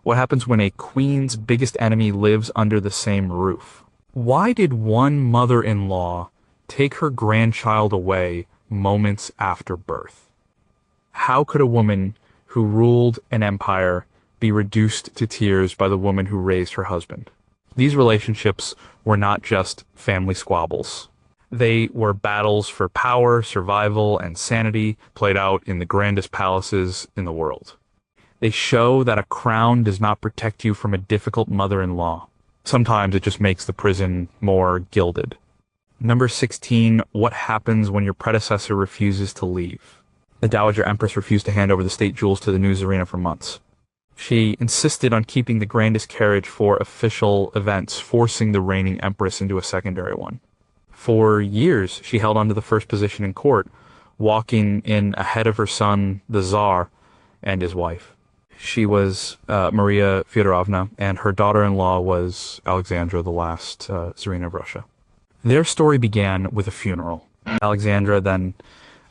What happens when a queen's biggest enemy lives under the same roof? Why did one mother-in-law take her grandchild away moments after birth? How could a woman who ruled an empire be reduced to tears by the woman who raised her husband? These relationships were not just family squabbles. They were battles for power, survival, and sanity played out in the grandest palaces in the world. They show that a crown does not protect you from a difficult mother-in-law. Sometimes it just makes the prison more gilded. Number 16, what happens when your predecessor refuses to leave? The Dowager Empress refused to hand over the state jewels to the new Tsarina for months. She insisted on keeping the grandest carriage for official events, forcing the reigning empress into a secondary one. For years, she held on to the first position in court, walking in ahead of her son, the Tsar, and his wife. She was Maria Feodorovna, and her daughter-in-law was Alexandra, the last Tsarina of Russia. Their story began with a funeral. Alexandra, then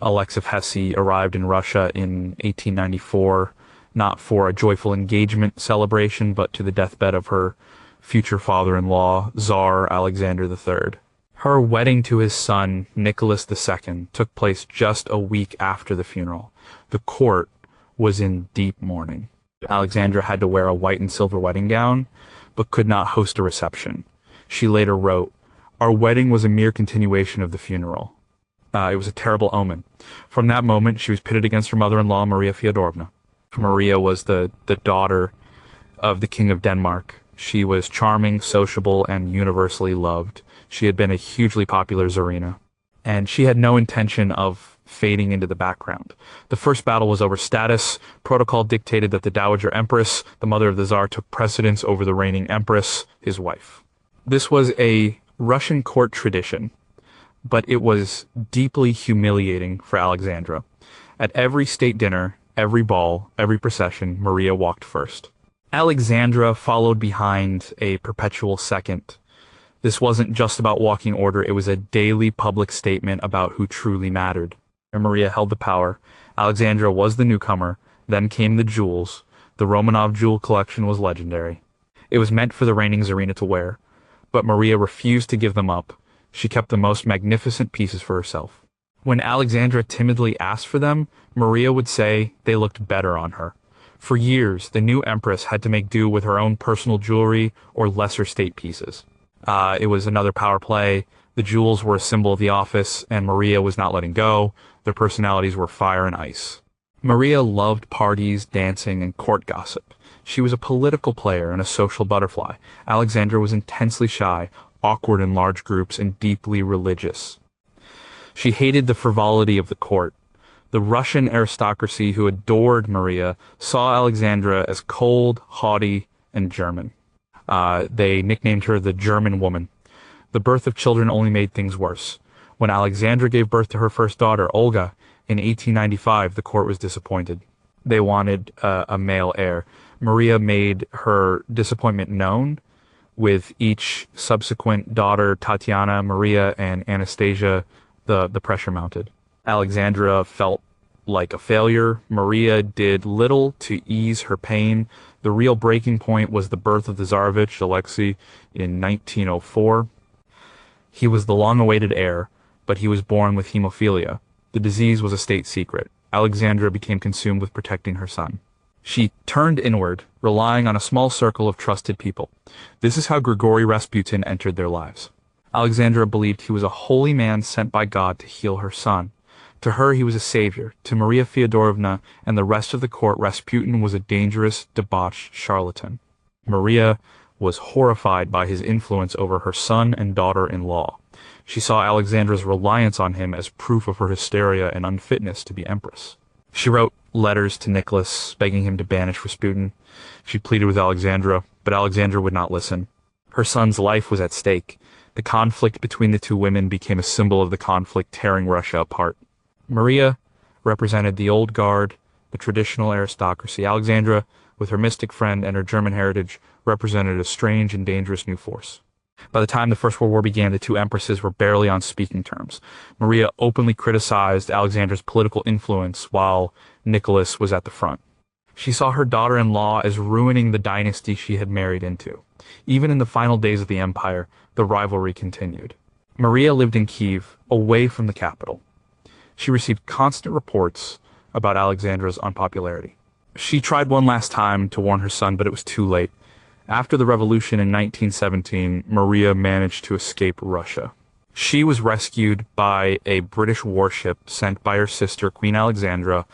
Alex of Hesse, arrived in Russia in 1894, not for a joyful engagement celebration, but to the deathbed of her future father-in-law, Tsar Alexander III. Her wedding to his son, Nicholas II, took place just a week after the funeral. The court was in deep mourning. Alexandra had to wear a white and silver wedding gown, but could not host a reception. She later wrote, "Our wedding was a mere continuation of the funeral." It was a terrible omen. From that moment, she was pitted against her mother-in-law, Maria Feodorovna. Maria was the daughter of the King of Denmark. She was charming, sociable, and universally loved. She had been a hugely popular Tsarina, and she had no intention of fading into the background. The first battle was over status. Protocol dictated that the Dowager Empress, the mother of the Tsar, took precedence over the reigning Empress, his wife. This was a Russian court tradition, but it was deeply humiliating for Alexandra. At every state dinner, every ball, every procession, Maria walked first. Alexandra followed behind a perpetual second. This wasn't just about walking order, it was a daily public statement about who truly mattered. Maria held the power. Alexandra was the newcomer. Then came the jewels. The Romanov jewel collection was legendary. It was meant for the reigning Tsarina to wear, but Maria refused to give them up. She kept the most magnificent pieces for herself. When Alexandra timidly asked for them, Maria would say they looked better on her. For years, the new empress had to make do with her own personal jewelry or lesser state pieces. It was another power play. The jewels were a symbol of the office, and Maria was not letting go. Their personalities were fire and ice. Maria loved parties, dancing, and court gossip. She was a political player and a social butterfly. Alexandra was intensely shy, awkward in large groups, and deeply religious. She hated the frivolity of the court. The Russian aristocracy who adored Maria saw Alexandra as cold, haughty, and German. They nicknamed her the German woman. The birth of children only made things worse. When Alexandra gave birth to her first daughter, Olga, in 1895, the court was disappointed. They wanted a male heir. Maria made her disappointment known. With each subsequent daughter, Tatiana, Maria, and Anastasia, the pressure mounted. Alexandra felt like a failure. Maria did little to ease her pain. The real breaking point was the birth of the Tsarevich, Alexei, in 1904. He was the long-awaited heir, but he was born with hemophilia. The disease was a state secret. Alexandra became consumed with protecting her son. She turned inward, relying on a small circle of trusted people. This is how Grigory Rasputin entered their lives. Alexandra believed he was a holy man sent by God to heal her son. To her, he was a savior. To Maria Feodorovna and the rest of the court, Rasputin was a dangerous, debauched charlatan. Maria was horrified by his influence over her son and daughter-in-law. She saw Alexandra's reliance on him as proof of her hysteria and unfitness to be empress. She wrote letters to Nicholas, begging him to banish Rasputin. She pleaded with Alexandra, but Alexandra would not listen. Her son's life was at stake. The conflict between the two women became a symbol of the conflict tearing Russia apart. Maria represented the old guard, the traditional aristocracy. Alexandra, with her mystic friend and her German heritage, represented a strange and dangerous new force. By the time the First World War began, the two empresses were barely on speaking terms. Maria openly criticized Alexandra's political influence while Nicholas was at the front. She saw her daughter-in-law as ruining the dynasty she had married into. Even in the final days of the empire, the rivalry continued. Maria lived in Kiev, away from the capital. She received constant reports about Alexandra's unpopularity. She tried one last time to warn her son, but it was too late. After the revolution in 1917, Maria managed to escape Russia. She was rescued by a British warship sent by her sister, Queen Alexandra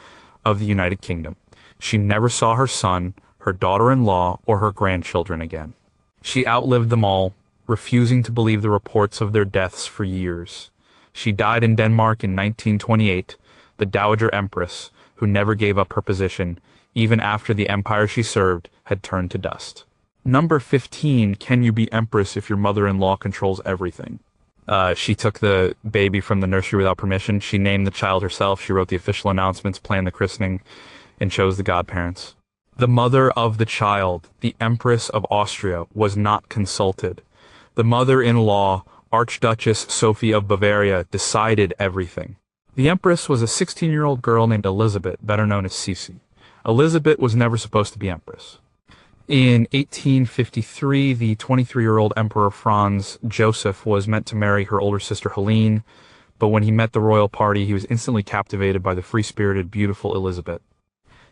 of the United Kingdom. She never saw her son, her daughter-in-law, or her grandchildren again. She outlived them all, refusing to believe the reports of their deaths for years. She died in Denmark in 1928, the Dowager Empress, who never gave up her position, even after the empire she served had turned to dust. Number 15, can you be Empress if your mother-in-law controls everything? She took the baby from the nursery without permission. She named the child herself. She wrote the official announcements, planned the christening, and chose the godparents. The mother of the child, the Empress of Austria, was not consulted. The mother-in-law, Archduchess Sophie of Bavaria, decided everything. The Empress was a 16-year-old girl named Elisabeth, better known as Sophie. Elisabeth was never supposed to be Empress. In 1853, the 23-year-old Emperor Franz Joseph was meant to marry her older sister Helene, but when he met the royal party, he was instantly captivated by the free-spirited, beautiful Elisabeth.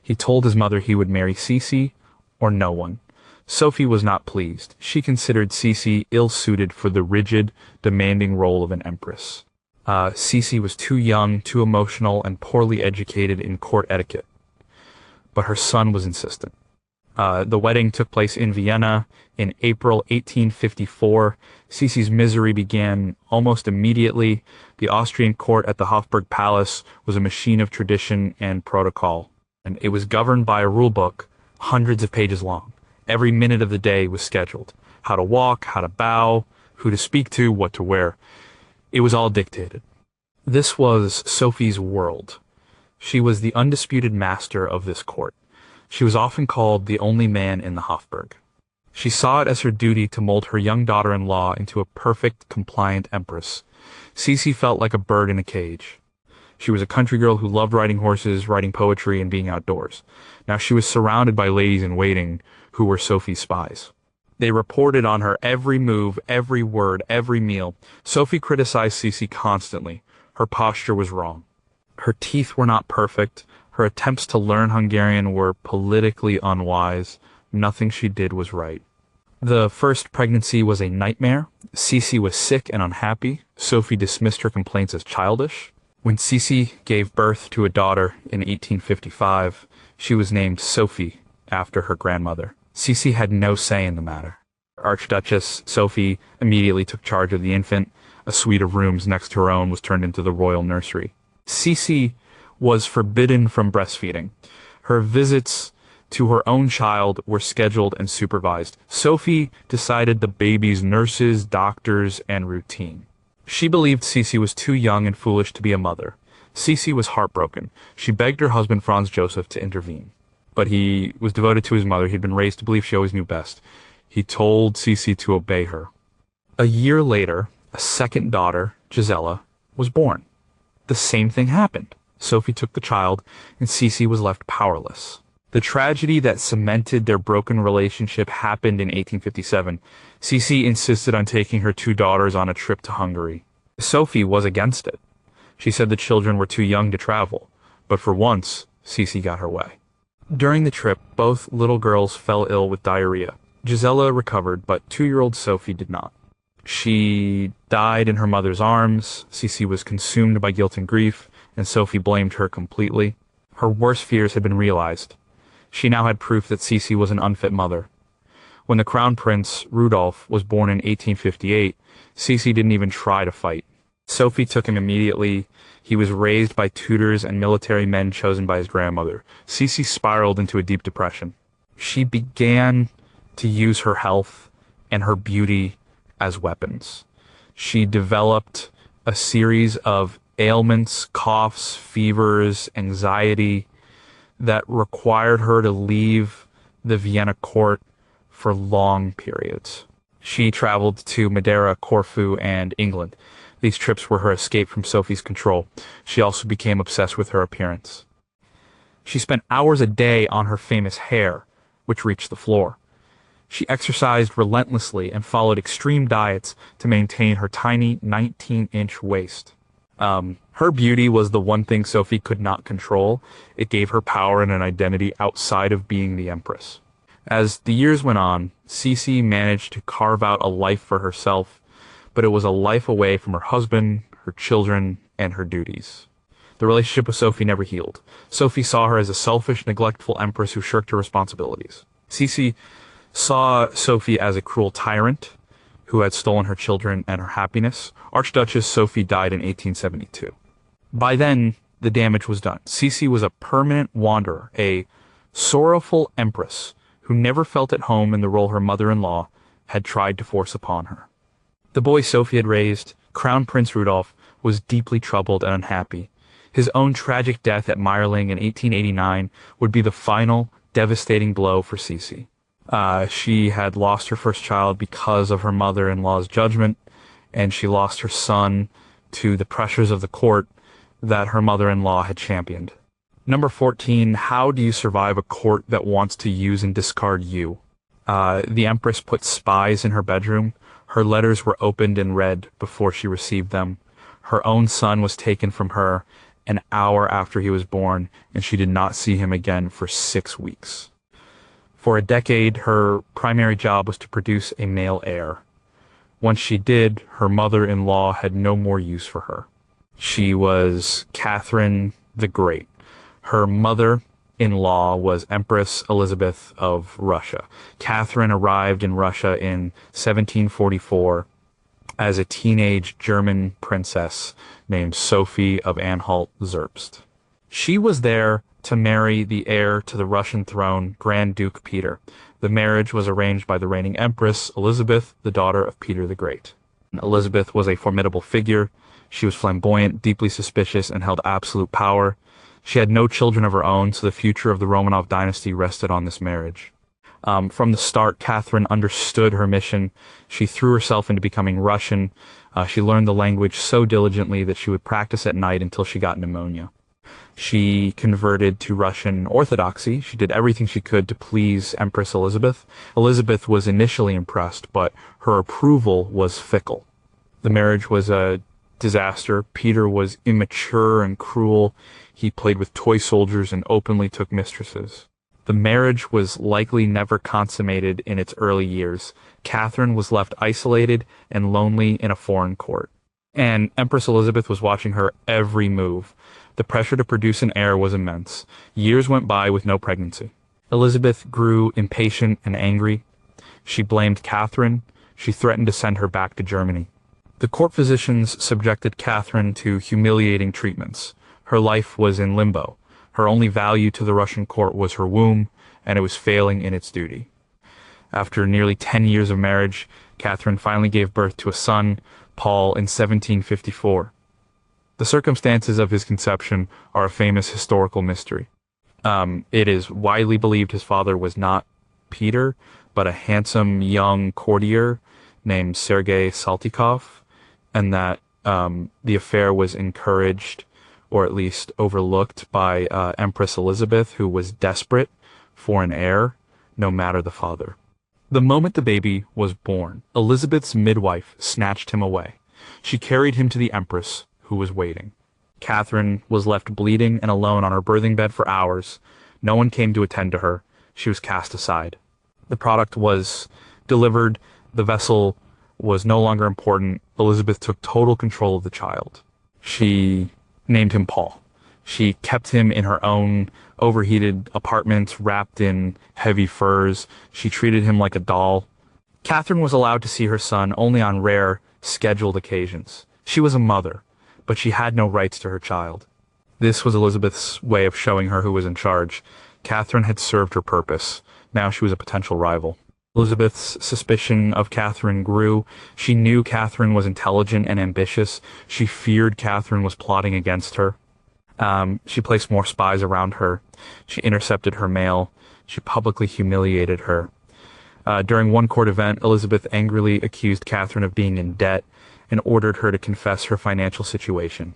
He told his mother he would marry Sophie or no one. Sophie was not pleased. She considered Sophie ill-suited for the rigid, demanding role of an empress. Sophie was too young, too emotional, and poorly educated in court etiquette. But her son was insistent. The wedding took place in Vienna in April 1854. Sophie's misery began almost immediately. The Austrian court at the Hofburg Palace was a machine of tradition and protocol, and it was governed by a rule book hundreds of pages long. Every minute of the day was scheduled. How to walk, how to bow, who to speak to, what to wear. It was all dictated. This was Sophie's world. She was the undisputed master of this court. She was often called the only man in the Hofburg. She saw it as her duty to mold her young daughter-in-law into a perfect, compliant empress. Sophie felt like a bird in a cage. She was a country girl who loved riding horses, writing poetry, and being outdoors. Now she was surrounded by ladies-in-waiting who were Sophie's spies. They reported on her every move, every word, every meal. Sophie criticized Sophie constantly. Her posture was wrong. Her teeth were not perfect. Her attempts to learn Hungarian were politically unwise. Nothing she did was right. The first pregnancy was a nightmare. Sophie was sick and unhappy. Sophie dismissed her complaints as childish. When Sophie gave birth to a daughter in 1855, she was named Sophie after her grandmother. Sophie had no say in the matter. Archduchess Sophie immediately took charge of the infant. A suite of rooms next to her own was turned into the royal nursery. Sophie was forbidden from breastfeeding. Her visits to her own child were scheduled and supervised. Sophie decided the baby's nurses, doctors, and routine. She believed Sophie was too young and foolish to be a mother. Sophie was heartbroken. She begged her husband Franz Joseph to intervene. But he was devoted to his mother. He'd been raised to believe she always knew best. He told Sophie to obey her. A year later, a second daughter, Gisela, was born. The same thing happened. Sophie took the child, and Sophie was left powerless. The tragedy that cemented their broken relationship happened in 1857. Sophie insisted on taking her two daughters on a trip to Hungary. Sophie was against it. She said the children were too young to travel, but for once, Sophie got her way. During the trip, both little girls fell ill with diarrhea. Gisela recovered, but 2-year-old Sophie did not. She died in her mother's arms. Sophie was consumed by guilt and grief, and Sophie blamed her completely. Her worst fears had been realized. She now had proof that Sophie was an unfit mother. When the Crown Prince, Rudolph, was born in 1858, Sophie didn't even try to fight. Sophie took him immediately. He was raised by tutors and military men chosen by his grandmother. Sophie spiraled into a deep depression. She began to use her health and her beauty as weapons. She developed a series of ailments, coughs, fevers, anxiety that required her to leave the Vienna court for long periods. She traveled to Madeira, Corfu, and England. These trips were her escape from Sophie's control. She also became obsessed with her appearance. She spent hours a day on her famous hair, which reached the floor. She exercised relentlessly and followed extreme diets to maintain her tiny 19-inch waist. Her beauty was the one thing Sophie could not control. It gave her power and an identity outside of being the Empress. As the years went on, Sisi managed to carve out a life for herself, but it was a life away from her husband, her children, and her duties. The relationship with Sophie never healed. Sophie saw her as a selfish, neglectful empress who shirked her responsibilities. Sisi saw Sophie as a cruel tyrant who had stolen her children and her happiness. Archduchess Sophie died in 1872. By then, the damage was done. Sisi was a permanent wanderer, a sorrowful empress who never felt at home in the role her mother-in-law had tried to force upon her. The boy Sophie had raised, Crown Prince Rudolph, was deeply troubled and unhappy. His own tragic death at Meierling in 1889 would be the final, devastating blow for Sisi. She had lost her first child because of her mother-in-law's judgment, and she lost her son to the pressures of the court that her mother-in-law had championed. Number 14, how do you survive a court that wants to use and discard you? The Empress put spies in her bedroom. Her letters were opened and read before she received them. Her own son was taken from her an hour after he was born, and she did not see him again for 6 weeks. For a decade, her primary job was to produce a male heir. Once she did, her mother-in-law had no more use for her. She was Catherine the Great. Her mother-in-law was Empress Elisabeth of Russia. Catherine arrived in Russia in 1744 as a teenage German princess named Sophie of Anhalt-Zerbst. She was there to marry the heir to the Russian throne, Grand Duke Peter. The marriage was arranged by the reigning Empress, Elisabeth, the daughter of Peter the Great. Elisabeth was a formidable figure. She was flamboyant, deeply suspicious, and held absolute power. She had no children of her own, so the future of the Romanov dynasty rested on this marriage. From the start, Catherine understood her mission. She threw herself into becoming Russian. She learned the language so diligently that she would practice at night until she got pneumonia. She converted to Russian Orthodoxy. She did everything she could to please Empress Elisabeth. Elisabeth was initially impressed, but her approval was fickle. The marriage was a disaster. Peter was immature and cruel. He played with toy soldiers and openly took mistresses. The marriage was likely never consummated in its early years. Catherine was left isolated and lonely in a foreign court. And Empress Elisabeth was watching her every move. The pressure to produce an heir was immense. Years went by with no pregnancy. Elisabeth grew impatient and angry. She blamed Catherine. She threatened to send her back to Germany. The court physicians subjected Catherine to humiliating treatments. Her life was in limbo. Her only value to the Russian court was her womb, and it was failing in its duty. After nearly 10 years of marriage, Catherine finally gave birth to a son, Paul, in 1754. The circumstances of his conception are a famous historical mystery. It is widely believed his father was not Peter, but a handsome young courtier named Sergei Saltykov, and that the affair was encouraged or at least overlooked by Empress Elisabeth, who was desperate for an heir, no matter the father. The moment the baby was born, Elizabeth's midwife snatched him away. She carried him to the Empress, who was waiting. Catherine was left bleeding and alone on her birthing bed for hours. No one came to attend to her. She was cast aside. The product was delivered. The vessel was no longer important. Elisabeth took total control of the child. She named him Paul. She kept him in her own overheated apartment, wrapped in heavy furs. She treated him like a doll. Catherine was allowed to see her son only on rare, scheduled occasions. She was a mother, but she had no rights to her child. This was Elisabeth's way of showing her who was in charge. Catherine had served her purpose. Now she was a potential rival. Elisabeth's suspicion of Catherine grew. She knew Catherine was intelligent and ambitious. She feared Catherine was plotting against her. She placed more spies around her. She intercepted her mail. She publicly humiliated her. During one court event, Elisabeth angrily accused Catherine of being in debt and ordered her to confess her financial situation.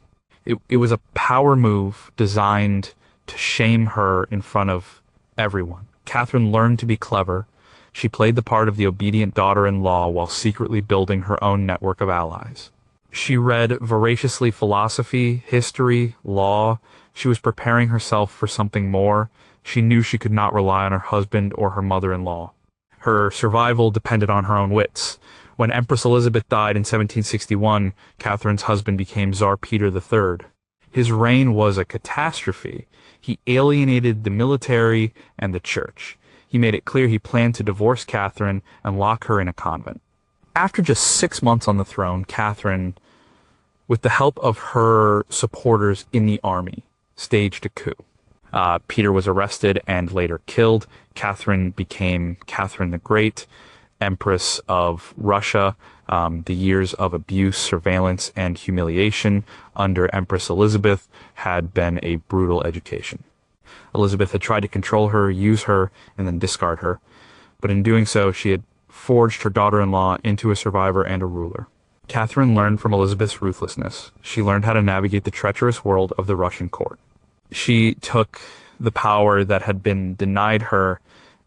It was a power move designed to shame her in front of everyone. Catherine learned to be clever. She played the part of the obedient daughter-in-law while secretly building her own network of allies. She read voraciously philosophy, history, law. She was preparing herself for something more. She knew she could not rely on her husband or her mother-in-law. Her survival depended on her own wits. When Empress Elisabeth died in 1761, Catherine's husband became Tsar Peter III. His reign was a catastrophe. He alienated the military and the church. He made it clear he planned to divorce Catherine and lock her in a convent. After just 6 months on the throne, Catherine, with the help of her supporters in the army, staged a coup. Peter was arrested and later killed. Catherine became Catherine the Great, Empress of Russia. The years of abuse, surveillance, and humiliation under Empress Elisabeth had been a brutal education. Elisabeth had tried to control her, use her, and then discard her. But in doing so, she had forged her daughter-in-law into a survivor and a ruler. Catherine learned from Elisabeth's ruthlessness. She learned how to navigate the treacherous world of the Russian court. She took the power that had been denied her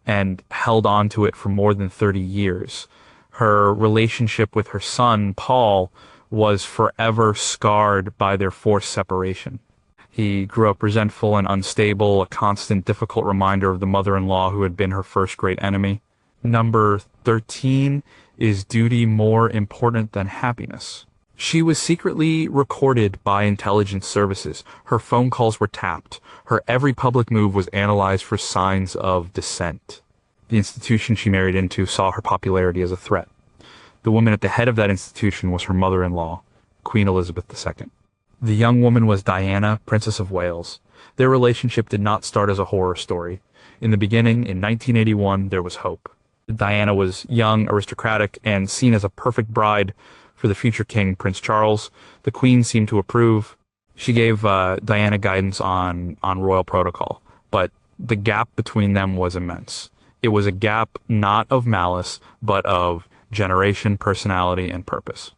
and held on to it for more than 30 years. Her relationship with her son, Paul, was forever scarred by their forced separation. He grew up resentful and unstable, a constant difficult reminder of the mother-in-law who had been her first great enemy. Number 13, is duty more important than happiness? She was secretly recorded by intelligence services. Her phone calls were tapped. Her every public move was analyzed for signs of dissent. The institution she married into saw her popularity as a threat. The woman at the head of that institution was her mother-in-law, Queen Elizabeth II. The young woman was Diana, Princess of Wales. Their relationship did not start as a horror story. In the beginning, in 1981, there was hope. Diana was young, aristocratic, and seen as a perfect bride for the future king, Prince Charles. The Queen seemed to approve. She gave Diana guidance on royal protocol, but the gap between them was immense. It was a gap not of malice, but of generation, personality, and purpose.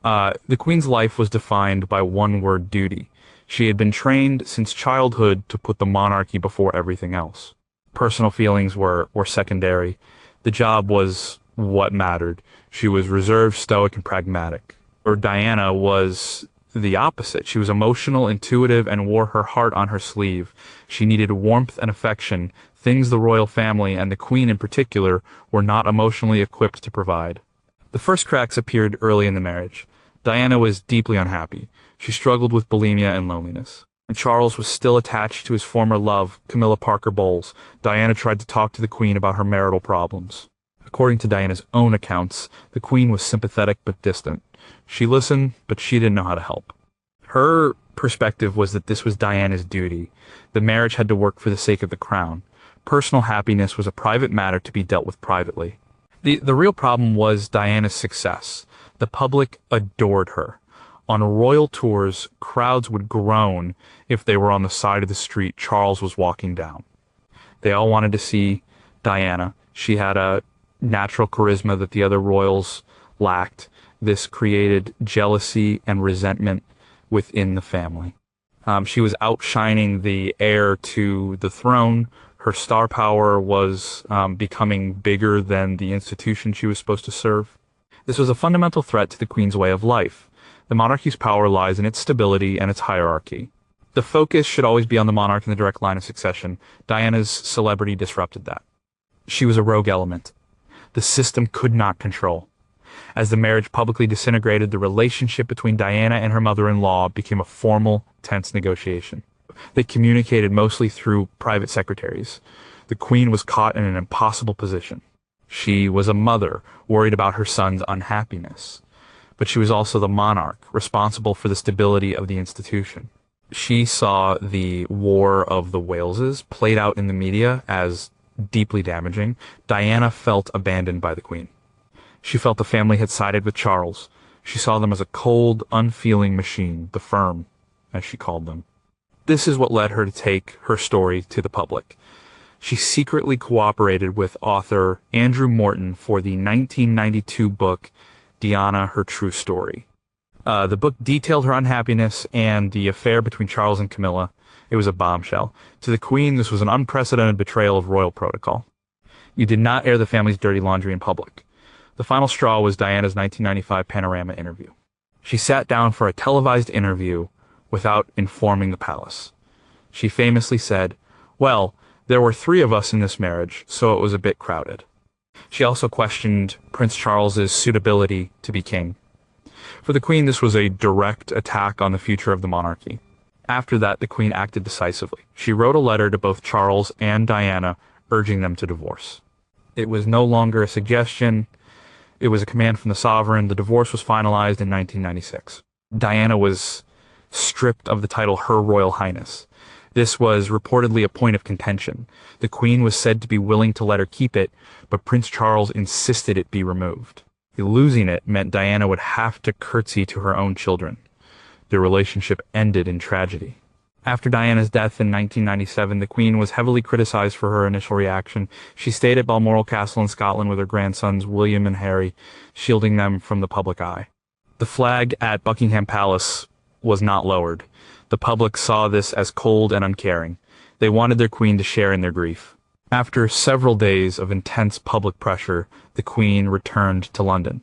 The Queen's life was defined by one word: duty. She had been trained since childhood to put the monarchy before everything else. Personal feelings were secondary. The job was what mattered. She was reserved, stoic, and pragmatic. Or Diana was the opposite. She was emotional, intuitive, and wore her heart on her sleeve. She needed warmth and affection, things the royal family, and the Queen in particular, were not emotionally equipped to provide. The first cracks appeared early in the marriage. Diana was deeply unhappy. She struggled with bulimia and loneliness. And Charles was still attached to his former love, Camilla Parker Bowles. Diana tried to talk to the Queen about her marital problems. According to Diana's own accounts, the Queen was sympathetic but distant. She listened, but she didn't know how to help. Her perspective was that this was Diana's duty. The marriage had to work for the sake of the crown. Personal happiness was a private matter to be dealt with privately. The real problem was Diana's success. The public adored her. On royal tours, crowds would groan if they were on the side of the street Charles was walking down. They all wanted to see Diana. She had a natural charisma that the other royals lacked. This created jealousy and resentment within the family. She was outshining the heir to the throne. Her star power was becoming bigger than the institution she was supposed to serve. This was a fundamental threat to the Queen's way of life. The monarchy's power lies in its stability and its hierarchy. The focus should always be on the monarch in the direct line of succession. Diana's celebrity disrupted that. She was a rogue element. The system could not control. As the marriage publicly disintegrated, the relationship between Diana and her mother-in-law became a formal, tense negotiation. They communicated mostly through private secretaries. The Queen was caught in an impossible position. She was a mother, worried about her son's unhappiness. But she was also the monarch, responsible for the stability of the institution. She saw the War of the Waleses played out in the media as deeply damaging. Diana felt abandoned by the Queen. She felt the family had sided with Charles. She saw them as a cold, unfeeling machine, the firm, as she called them. This is what led her to take her story to the public. She secretly cooperated with author Andrew Morton for the 1992 book Diana, Her True Story. The book detailed her unhappiness and the affair between Charles and Camilla. It was a bombshell. To the Queen, this was an unprecedented betrayal of royal protocol. You did not air the family's dirty laundry in public. The final straw was Diana's 1995 Panorama interview. She sat down for a televised interview without informing the palace. She famously said, "Well, there were 3 of us in this marriage, so it was a bit crowded." She also questioned Prince Charles's suitability to be king. For the Queen, this was a direct attack on the future of the monarchy. After that, the Queen acted decisively. She wrote a letter to both Charles and Diana urging them to divorce. It was no longer a suggestion. It was a command from the sovereign. The divorce was finalized in 1996. Diana was stripped of the title Her Royal Highness. This was reportedly a point of contention. The Queen was said to be willing to let her keep it, but Prince Charles insisted it be removed. Losing it meant Diana would have to curtsy to her own children. Their relationship ended in tragedy. After Diana's death in 1997, the Queen was heavily criticized for her initial reaction. She stayed at Balmoral Castle in Scotland with her grandsons William and Harry, shielding them from the public eye. The flag at Buckingham Palace was not lowered. The public saw this as cold and uncaring. They wanted their Queen to share in their grief. After several days of intense public pressure, the Queen returned to London.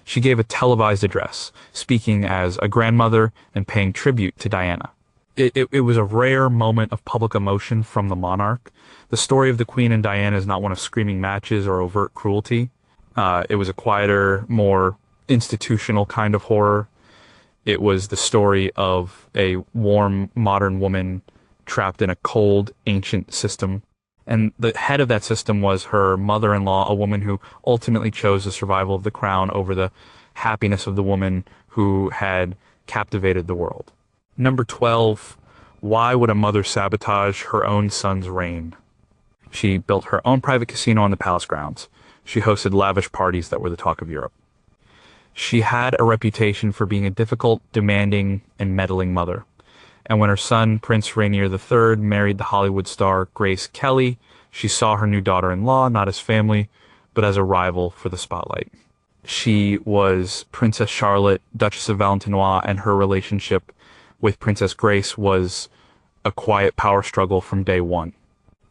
She gave a televised address, speaking as a grandmother and paying tribute to Diana. It was a rare moment of public emotion from the monarch. The story of the Queen and Diana is not one of screaming matches or overt cruelty. It was a quieter, more institutional kind of horror. It was the story of a warm, modern woman trapped in a cold, ancient system. And the head of that system was her mother-in-law, a woman who ultimately chose the survival of the crown over the happiness of the woman who had captivated the world. Number 12, why would a mother sabotage her own son's reign? She built her own private casino on the palace grounds. She hosted lavish parties that were the talk of Europe. She had a reputation for being a difficult, demanding, and meddling mother. And when her son, Prince Rainier III, married the Hollywood star Grace Kelly, she saw her new daughter-in-law not as family, but as a rival for the spotlight. She was Princess Charlotte, Duchess of Valentinois, and her relationship with Princess Grace was a quiet power struggle from day one.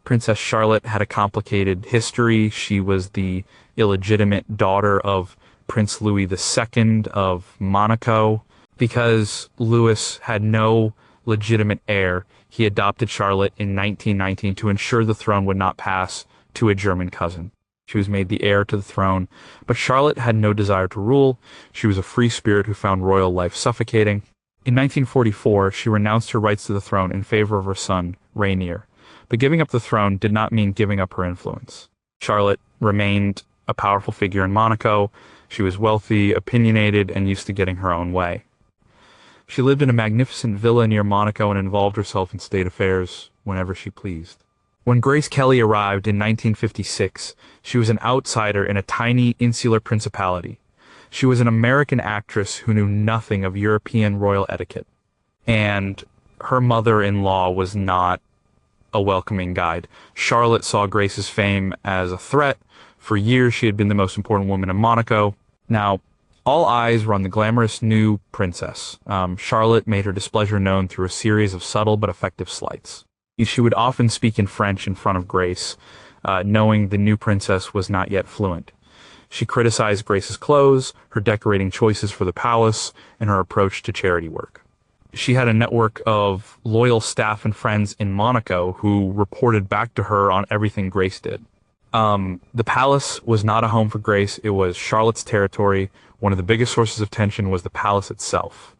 Princess Charlotte had a complicated history. She was the illegitimate daughter of Prince Louis II of Monaco. Because Louis had no legitimate heir, he adopted Charlotte in 1919 to ensure the throne would not pass to a German cousin. She was made the heir to the throne, but Charlotte had no desire to rule. She was a free spirit who found royal life suffocating. In 1944, she renounced her rights to the throne in favor of her son, Rainier. But giving up the throne did not mean giving up her influence. Charlotte remained a powerful figure in Monaco. She was wealthy, opinionated, and used to getting her own way. She lived in a magnificent villa near Monaco and involved herself in state affairs whenever she pleased. When Grace Kelly arrived in 1956, she was an outsider in a tiny, insular principality. She was an American actress who knew nothing of European royal etiquette. And her mother-in-law was not a welcoming guide. Charlotte saw Grace's fame as a threat. For years, she had been the most important woman in Monaco. Now, all eyes were on the glamorous new princess. Charlotte made her displeasure known through a series of subtle but effective slights. She would often speak in French in front of Grace, knowing the new princess was not yet fluent. She criticized Grace's clothes, her decorating choices for the palace, and her approach to charity work. She had a network of loyal staff and friends in Monaco who reported back to her on everything Grace did. The palace was not a home for Grace. It was Charlotte's territory. One of the biggest sources of tension was the palace itself.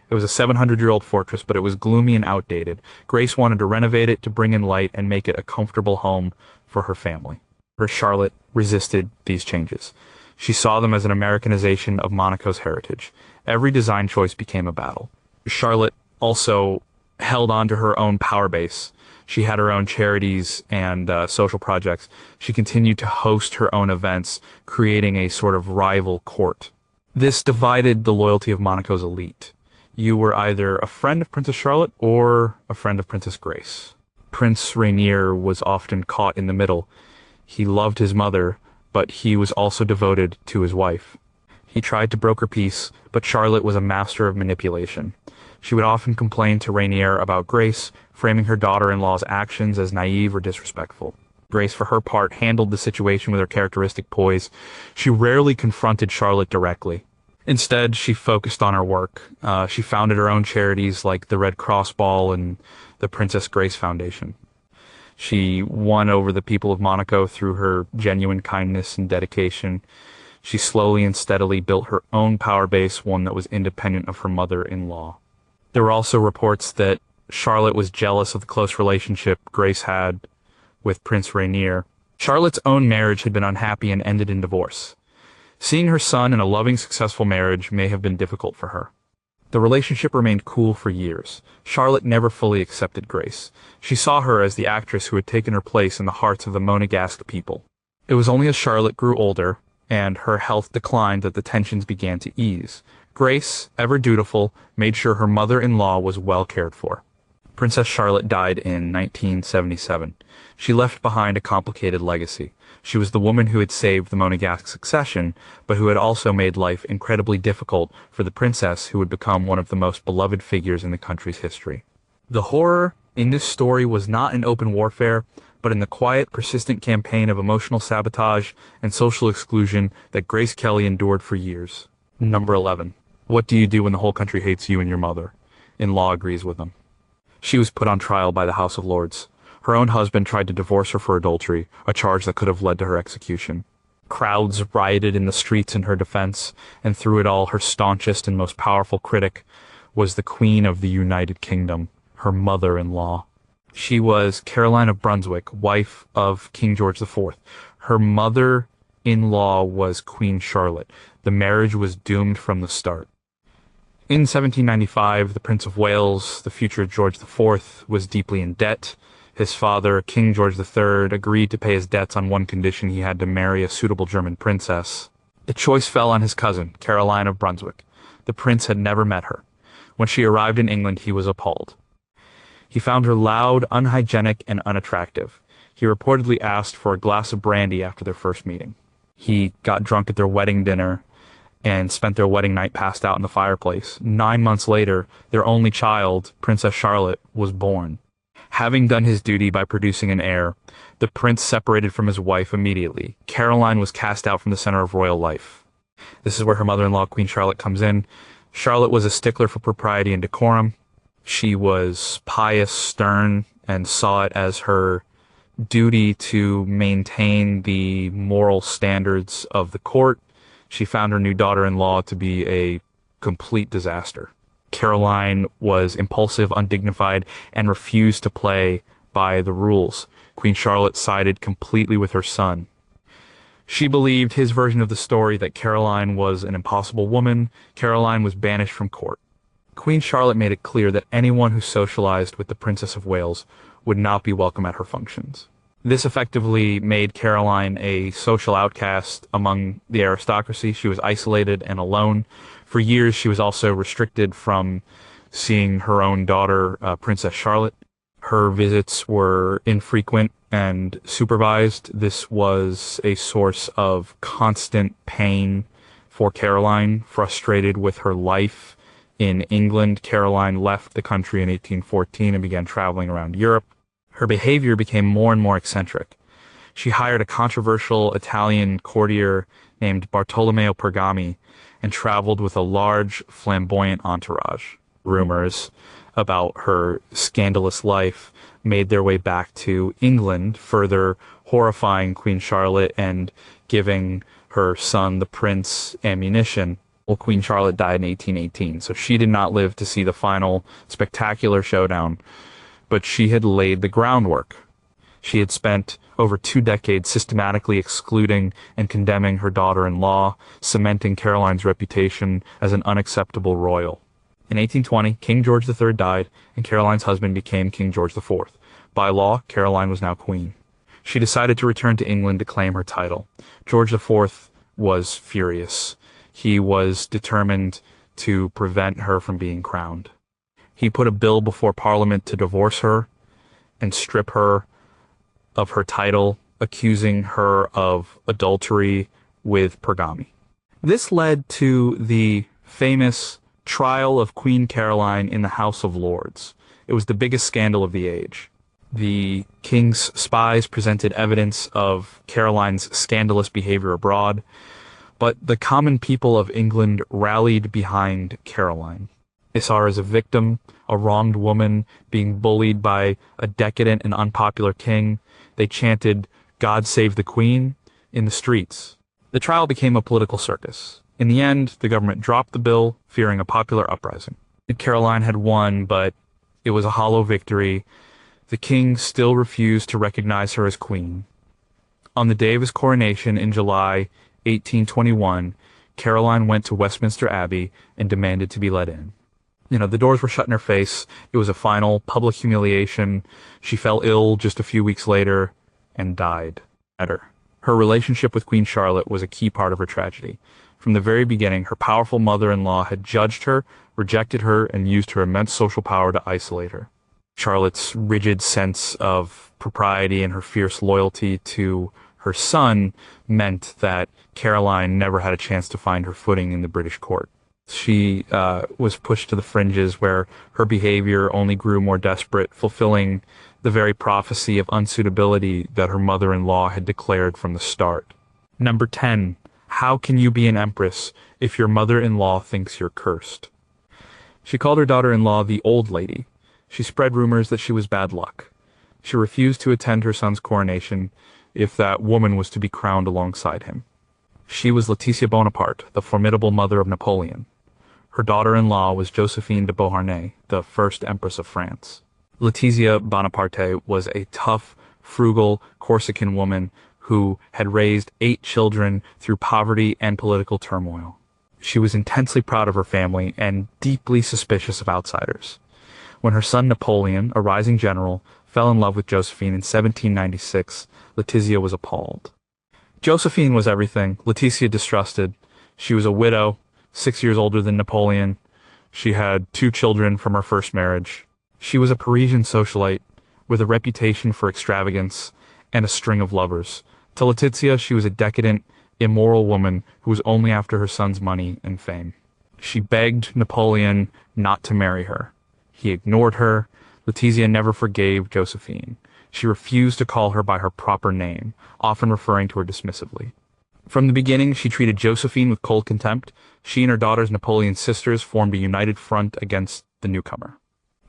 It was a 700-year-old fortress, but it was gloomy and outdated. Grace wanted to renovate it to bring in light and make it a comfortable home for her family. Charlotte resisted these changes. She saw them as an Americanization of Monaco's heritage. Every design choice became a battle. Charlotte also held on to her own power base. She had her own charities and social projects. She continued to host her own events, creating a sort of rival court. This divided the loyalty of Monaco's elite. You were either a friend of Princess Charlotte or a friend of Princess Grace. Prince Rainier was often caught in the middle. He loved his mother, but he was also devoted to his wife. He tried to broker peace, but Charlotte was a master of manipulation. She would often complain to Rainier about Grace, framing her daughter-in-law's actions as naive or disrespectful. Grace, for her part, handled the situation with her characteristic poise. She rarely confronted Charlotte directly. Instead, she focused on her work. She founded her own charities like the Red Cross Ball and the Princess Grace Foundation. She won over the people of Monaco through her genuine kindness and dedication. She slowly and steadily built her own power base, one that was independent of her mother-in-law. There were also reports that Charlotte was jealous of the close relationship Grace had with Prince Rainier. Charlotte's own marriage had been unhappy and ended in divorce. Seeing her son in a loving, successful marriage may have been difficult for her. The relationship remained cool for years. Charlotte never fully accepted Grace. She saw her as the actress who had taken her place in the hearts of the Monegasque people. It was only as Charlotte grew older and her health declined that the tensions began to ease. Grace, ever dutiful, made sure her mother-in-law was well cared for. Princess Charlotte died in 1977. She left behind a complicated legacy. She was the woman who had saved the Monegasque succession, but who had also made life incredibly difficult for the princess who would become one of the most beloved figures in the country's history. The horror in this story was not in open warfare, but in the quiet, persistent campaign of emotional sabotage and social exclusion that Grace Kelly endured for years. Number 11. What do you do when the whole country hates you and your mother? In-law agrees with them. She was put on trial by the House of Lords. Her own husband tried to divorce her for adultery, a charge that could have led to her execution. Crowds rioted in the streets in her defense, and through it all, her staunchest and most powerful critic was the Queen of the United Kingdom, her mother-in-law. She was Caroline of Brunswick, wife of King George IV. Her mother-in-law was Queen Charlotte. The marriage was doomed from the start. In 1795, the Prince of Wales, the future George IV, was deeply in debt. His father, King George III, agreed to pay his debts on one condition: he had to marry a suitable German princess. The choice fell on his cousin, Caroline of Brunswick. The prince had never met her. When she arrived in England, he was appalled. He found her loud, unhygienic, and unattractive. He reportedly asked for a glass of brandy after their first meeting. He got drunk at their wedding dinner and spent their wedding night passed out in the fireplace. 9 months later, their only child, Princess Charlotte, was born. Having done his duty by producing an heir, the prince separated from his wife immediately. Caroline was cast out from the center of royal life. This is where her mother-in-law, Queen Charlotte, comes in. Charlotte was a stickler for propriety and decorum. She was pious, stern, and saw it as her duty to maintain the moral standards of the court. She found her new daughter-in-law to be a complete disaster. Caroline was impulsive, undignified, and refused to play by the rules. Queen Charlotte sided completely with her son. She believed his version of the story that Caroline was an impossible woman. Caroline was banished from court. Queen Charlotte made it clear that anyone who socialized with the Princess of Wales would not be welcome at her functions. This effectively made Caroline a social outcast among the aristocracy. She was isolated and alone. For years, she was also restricted from seeing her own daughter, Princess Charlotte. Her visits were infrequent and supervised. This was a source of constant pain for Caroline. Frustrated with her life in England, Caroline left the country in 1814 and began traveling around Europe. Her behavior became more and more eccentric. She hired a controversial Italian courtier named Bartolomeo Pergami and traveled with a large, flamboyant entourage. Rumors about her scandalous life made their way back to England, further horrifying Queen Charlotte and giving her son, the prince, ammunition. Well, Queen Charlotte died in 1818, so she did not live to see the final spectacular showdown, but she had laid the groundwork. She had spent over 2 decades systematically excluding and condemning her daughter-in-law, cementing Caroline's reputation as an unacceptable royal. In 1820, King George III died, and Caroline's husband became King George IV. By law, Caroline was now queen. She decided to return to England to claim her title. George IV was furious. He was determined to prevent her from being crowned. He put a bill before Parliament to divorce her and strip her of her title, accusing her of adultery with Pergami. This led to the famous trial of Queen Caroline in the House of Lords. It was the biggest scandal of the age. The king's spies presented evidence of Caroline's scandalous behavior abroad, but the common people of England rallied behind Caroline. They saw her as a victim, a wronged woman being bullied by a decadent and unpopular king. They chanted, "God save the Queen," in the streets. The trial became a political circus. In the end, the government dropped the bill, fearing a popular uprising. Caroline had won, but it was a hollow victory. The king still refused to recognize her as queen. On the day of his coronation in July 1821, Caroline went to Westminster Abbey and demanded to be let in. The doors were shut in her face. It was a final public humiliation. She fell ill just a few weeks later and died. Her relationship with Queen Charlotte was a key part of her tragedy. From the very beginning, her powerful mother-in-law had judged her, rejected her, and used her immense social power to isolate her. Charlotte's rigid sense of propriety and her fierce loyalty to her son meant that Caroline never had a chance to find her footing in the British court. She was pushed to the fringes where her behavior only grew more desperate, fulfilling the very prophecy of unsuitability that her mother-in-law had declared from the start. Number 10. How can you be an empress if your mother-in-law thinks you're cursed? She called her daughter-in-law the old lady. She spread rumors that she was bad luck. She refused to attend her son's coronation if that woman was to be crowned alongside him. She was Letizia Bonaparte, the formidable mother of Napoleon. Her daughter-in-law was Josephine de Beauharnais, the first Empress of France. Letizia Bonaparte was a tough, frugal Corsican woman who had raised 8 children through poverty and political turmoil. She was intensely proud of her family and deeply suspicious of outsiders. When her son Napoleon, a rising general, fell in love with Josephine in 1796, Letizia was appalled. Josephine was everything. Letizia distrusted. She was a widow, 6 years older than Napoleon. She had 2 children from her first marriage. She was a Parisian socialite with a reputation for extravagance and a string of lovers. To Letizia, she was a decadent, immoral woman who was only after her son's money and fame. She begged Napoleon not to marry her. He ignored her. Letizia never forgave Josephine. She refused to call her by her proper name, often referring to her dismissively. From the beginning, she treated Josephine with cold contempt. She and her daughters, Napoleon's sisters, formed a united front against the newcomer.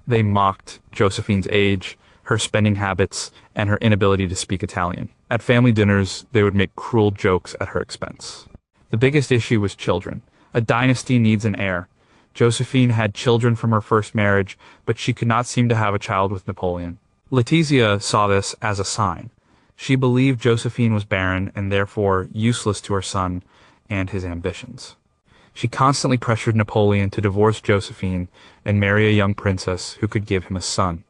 They mocked Josephine's age, her spending habits, and her inability to speak Italian. At family dinners, they would make cruel jokes at her expense. The biggest issue was children. A dynasty needs an heir. Josephine had children from her first marriage, but she could not seem to have a child with Napoleon. Letizia saw this as a sign. She believed Josephine was barren and therefore useless to her son and his ambitions. She constantly pressured Napoleon to divorce Josephine and marry a young princess who could give him a son.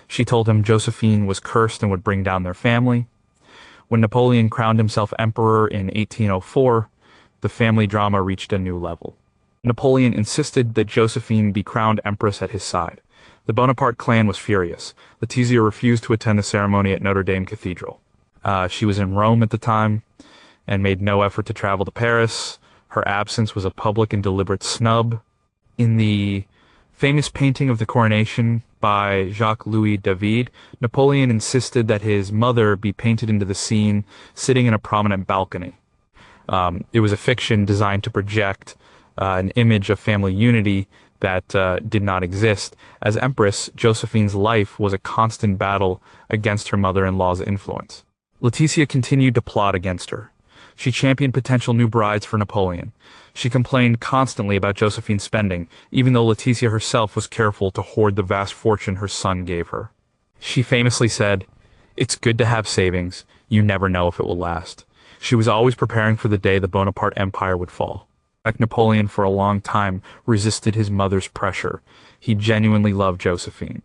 She told him Josephine was cursed and would bring down their family. When Napoleon crowned himself emperor in 1804, the family drama reached a new level. Napoleon insisted that Josephine be crowned empress at his side. The Bonaparte clan was furious. Letizia refused to attend the ceremony at Notre Dame Cathedral. She was in Rome at the time and made no effort to travel to Paris. Her absence was a public and deliberate snub. In the famous painting of the coronation by Jacques-Louis David, Napoleon insisted that his mother be painted into the scene sitting in a prominent balcony. It was a fiction designed to project an image of family unity that did not exist. As Empress, Josephine's life was a constant battle against her mother-in-law's influence. Letizia continued to plot against her. She championed potential new brides for Napoleon. She complained constantly about Josephine's spending, even though Letizia herself was careful to hoard the vast fortune her son gave her. She famously said, "It's good to have savings. You never know if it will last." She was always preparing for the day the Bonaparte Empire would fall. Napoleon for a long time resisted his mother's pressure. He genuinely loved Josephine.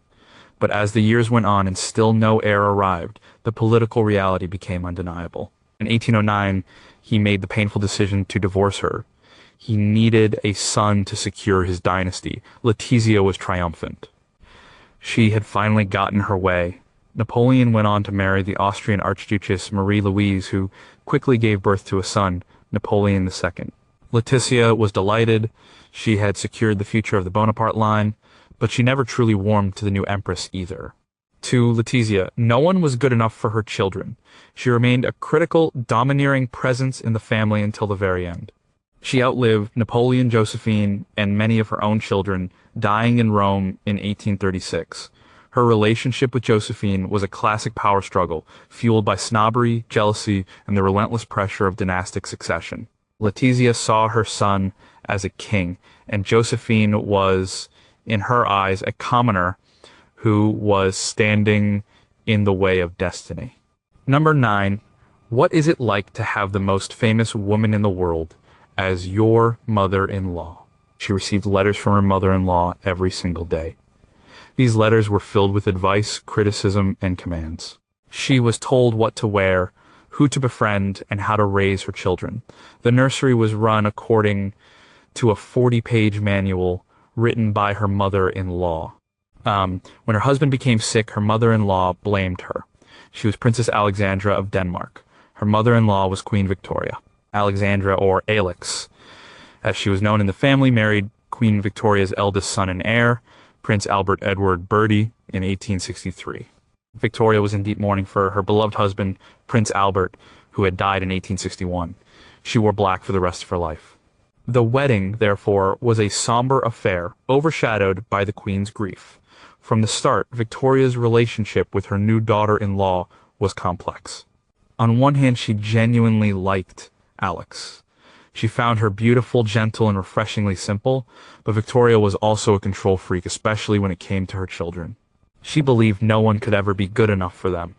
But as the years went on and still no heir arrived, the political reality became undeniable. In 1809, he made the painful decision to divorce her. He needed a son to secure his dynasty. Letizia was triumphant. She had finally gotten her way. Napoleon went on to marry the Austrian Archduchess Marie-Louise, who quickly gave birth to a son, Napoleon II. Letizia was delighted. She had secured the future of the Bonaparte line, but she never truly warmed to the new empress either. To Letizia, no one was good enough for her children. She remained a critical, domineering presence in the family until the very end. She outlived Napoleon, Josephine, and many of her own children, dying in Rome in 1836. Her relationship with Josephine was a classic power struggle, fueled by snobbery, jealousy, and the relentless pressure of dynastic succession. Letizia saw her son as a king, and Josephine was, in her eyes, a commoner who was standing in the way of destiny. Number 9. What is it like to have the most famous woman in the world as your mother-in-law? She received letters from her mother-in-law every single day. These letters were filled with advice, criticism, and commands. She was told what to wear, who to befriend, and how to raise her children. The nursery was run according to a 40-page manual written by her mother-in-law. When her husband became sick, her mother-in-law blamed her. She was Princess Alexandra of Denmark. Her mother-in-law was Queen Victoria. Alexandra, or Alix, as she was known in the family, married Queen Victoria's eldest son and heir, Prince Albert Edward Bertie, in 1863. Victoria was in deep mourning for her beloved husband, Prince Albert, who had died in 1861. She wore black for the rest of her life. The wedding, therefore, was a somber affair, overshadowed by the Queen's grief. From the start, Victoria's relationship with her new daughter-in-law was complex. On one hand, she genuinely liked Alix. She found her beautiful, gentle, and refreshingly simple, but Victoria was also a control freak, especially when it came to her children. She believed no one could ever be good enough for them,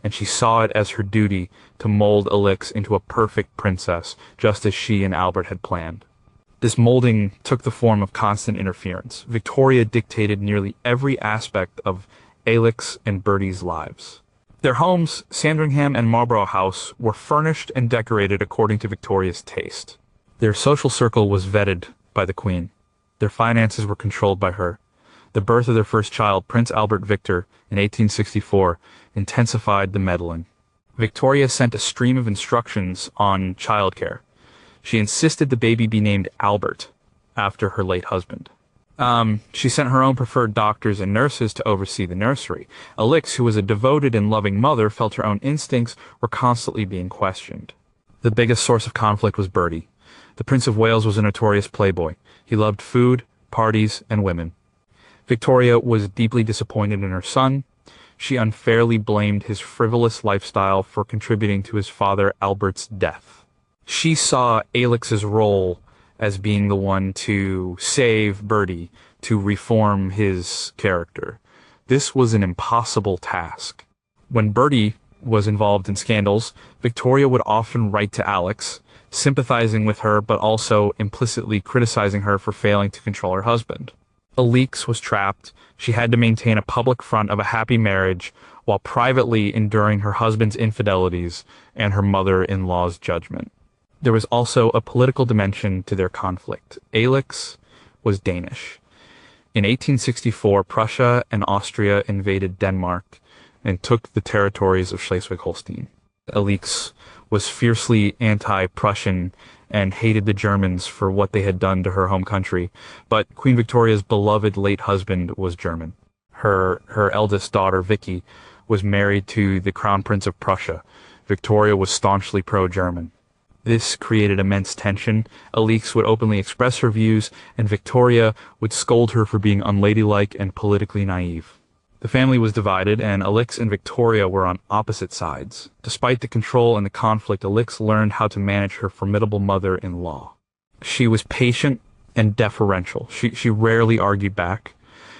and she saw it as her duty to mold Alix into a perfect princess, just as she and Albert had planned. This molding took the form of constant interference. Victoria dictated nearly every aspect of Alix and Bertie's lives. Their homes, Sandringham and Marlborough House, were furnished and decorated according to Victoria's taste. Their social circle was vetted by the Queen. Their finances were controlled by her. The birth of their first child, Prince Albert Victor, in 1864, intensified the meddling. Victoria sent a stream of instructions on childcare. She insisted the baby be named Albert, after her late husband. She sent her own preferred doctors and nurses to oversee the nursery. Alix, who was a devoted and loving mother, felt her own instincts were constantly being questioned. The biggest source of conflict was Bertie. The Prince of Wales was a notorious playboy. He loved food, parties, and women. Victoria was deeply disappointed in her son. She unfairly blamed his frivolous lifestyle for contributing to his father Albert's death. She saw Alix's role as being the one to save Bertie, to reform his character. This was an impossible task. When Bertie was involved in scandals, Victoria would often write to Alix, sympathizing with her but also implicitly criticizing her for failing to control her husband. Alix was trapped. She had to maintain a public front of a happy marriage while privately enduring her husband's infidelities and her mother-in-law's judgment. There was also a political dimension to their conflict. Alix was Danish. In 1864, Prussia and Austria invaded Denmark and took the territories of Schleswig-Holstein. Alix was fiercely anti-Prussian and hated the Germans for what they had done to her home country, but Queen Victoria's beloved late husband was German. Her eldest daughter, Vicky, was married to the Crown Prince of Prussia. Victoria was staunchly pro-German. This created immense tension. Alix would openly express her views, and Victoria would scold her for being unladylike and politically naive. The family was divided, and Alix and Victoria were on opposite sides. Despite the control and the conflict, Alix learned how to manage her formidable mother-in-law. She was patient and deferential. She rarely argued back.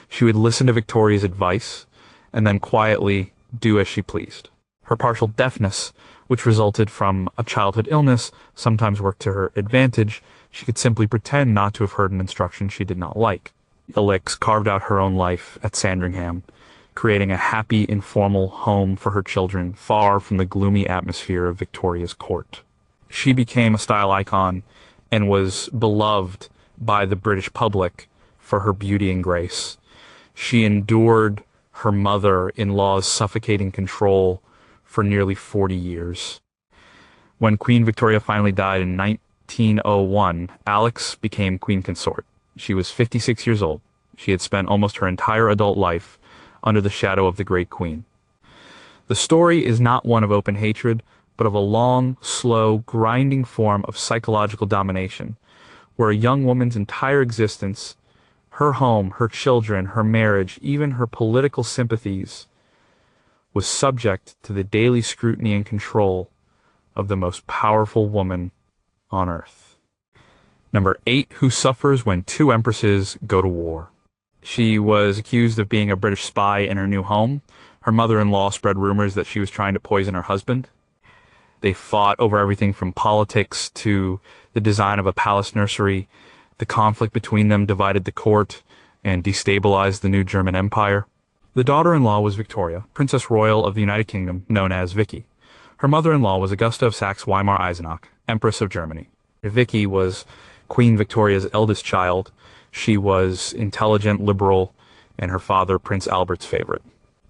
She would listen to Victoria's advice, and then quietly do as she pleased. Her partial deafness, which resulted from a childhood illness, sometimes worked to her advantage. She could simply pretend not to have heard an instruction she did not like. Alix carved out her own life at Sandringham, creating a happy, informal home for her children, far from the gloomy atmosphere of Victoria's court. She became a style icon and was beloved by the British public for her beauty and grace. She endured her mother-in-law's suffocating control for nearly 40 years. When Queen Victoria finally died in 1901, Alex became queen consort. She was 56 years old. She had spent almost her entire adult life under the shadow of the great queen. The story is not one of open hatred, but of a long, slow, grinding form of psychological domination, where a young woman's entire existence, her home, her children, her marriage, even her political sympathies, was subject to the daily scrutiny and control of the most powerful woman on earth. Number 8, who suffers when two empresses go to war. She was accused of being a British spy in her new home. Her mother-in-law spread rumors that she was trying to poison her husband. They fought over everything from politics to the design of a palace nursery. The conflict between them divided the court and destabilized the new German Empire. The daughter-in-law was Victoria, Princess Royal of the United Kingdom, known as Vicky. Her mother-in-law was Augusta of Saxe-Weimar-Eisenach, Empress of Germany. Vicky was Queen Victoria's eldest child. She was intelligent, liberal, and her father, Prince Albert's favorite.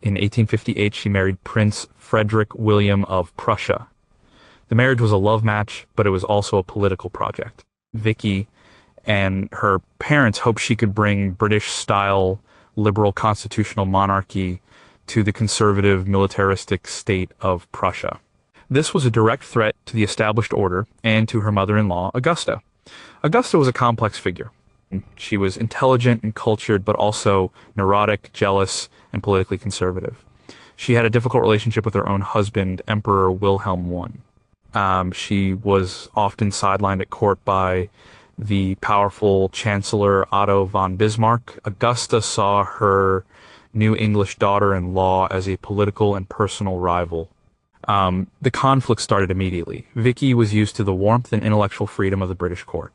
In 1858, she married Prince Frederick William of Prussia. The marriage was a love match, but it was also a political project. Vicky and her parents hoped she could bring British-style liberal constitutional monarchy to the conservative militaristic state of Prussia. This was a direct threat to the established order and to her mother-in-law, Augusta. Augusta was a complex figure. She was intelligent and cultured, but also neurotic, jealous, and politically conservative. She had a difficult relationship with her own husband, Emperor Wilhelm I. She was often sidelined at court by the powerful Chancellor Otto von Bismarck. Augusta saw her new English daughter-in-law as a political and personal rival. The conflict started immediately. Vicky was used to the warmth and intellectual freedom of the British court.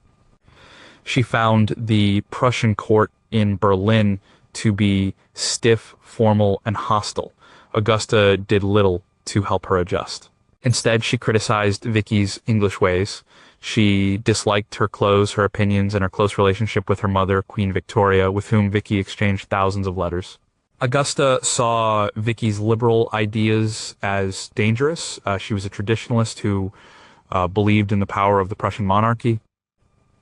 She found the Prussian court in Berlin to be stiff, formal, and hostile. Augusta did little to help her adjust. Instead, she criticized Vicky's English ways. She disliked her clothes, her opinions, and her close relationship with her mother, Queen Victoria, with whom Vicky exchanged thousands of letters. Augusta saw Vicky's liberal ideas as dangerous. She was a traditionalist who believed in the power of the Prussian monarchy.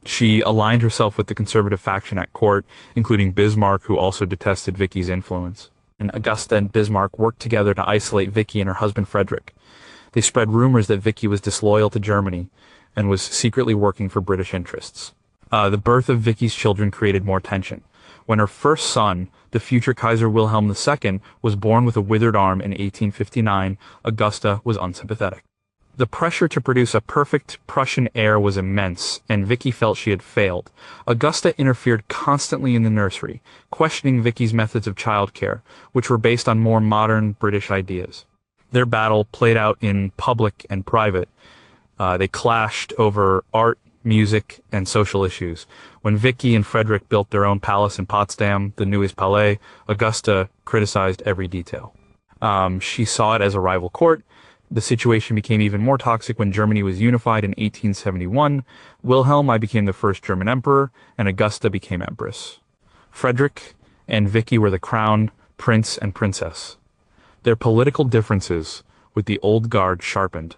She aligned herself with the conservative faction at court, including Bismarck, who also detested Vicky's influence. And Augusta and Bismarck worked together to isolate Vicky and her husband Frederick. They spread rumors that Vicky was disloyal to Germany and was secretly working for British interests. The birth of Vicky's children created more tension. When her first son, the future Kaiser Wilhelm II, was born with a withered arm in 1859, Augusta was unsympathetic. The pressure to produce a perfect Prussian heir was immense, and Vicky felt she had failed. Augusta interfered constantly in the nursery, questioning Vicky's methods of childcare, which were based on more modern British ideas. Their battle played out in public and private. They clashed over art, music, and social issues. When Vicky and Frederick built their own palace in Potsdam, the Neues Palais, Augusta criticized every detail. She saw it as a rival court. The situation became even more toxic when Germany was unified in 1871. Wilhelm I became the first German emperor, and Augusta became empress. Frederick and Vicky were the crown, prince, and princess. Their political differences with the old guard sharpened.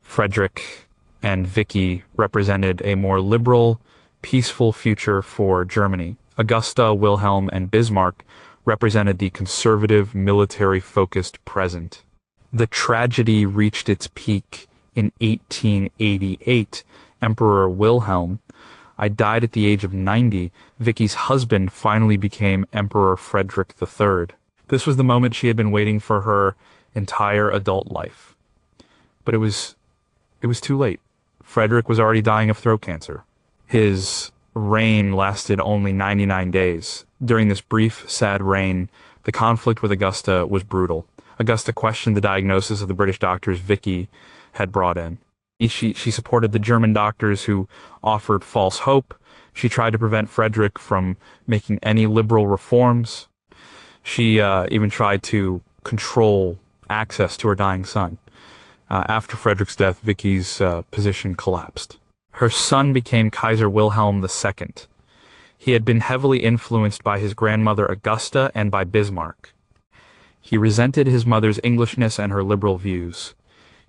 Frederick and Vicky represented a more liberal, peaceful future for Germany. Augusta, Wilhelm, and Bismarck represented the conservative, military-focused present. The tragedy reached its peak in 1888. Emperor Wilhelm I died at the age of 90. Vicky's husband finally became Emperor Frederick III. This was the moment she had been waiting for her entire adult life. But it was too late. Frederick was already dying of throat cancer. His reign lasted only 99 days. During this brief, sad reign, the conflict with Augusta was brutal. Augusta questioned the diagnosis of the British doctors Vicky had brought in. She supported the German doctors who offered false hope. She tried to prevent Frederick from making any liberal reforms. She even tried to control access to her dying son. After Frederick's death, Vicky's position collapsed. Her son became Kaiser Wilhelm II. He had been heavily influenced by his grandmother Augusta and by Bismarck. He resented his mother's Englishness and her liberal views.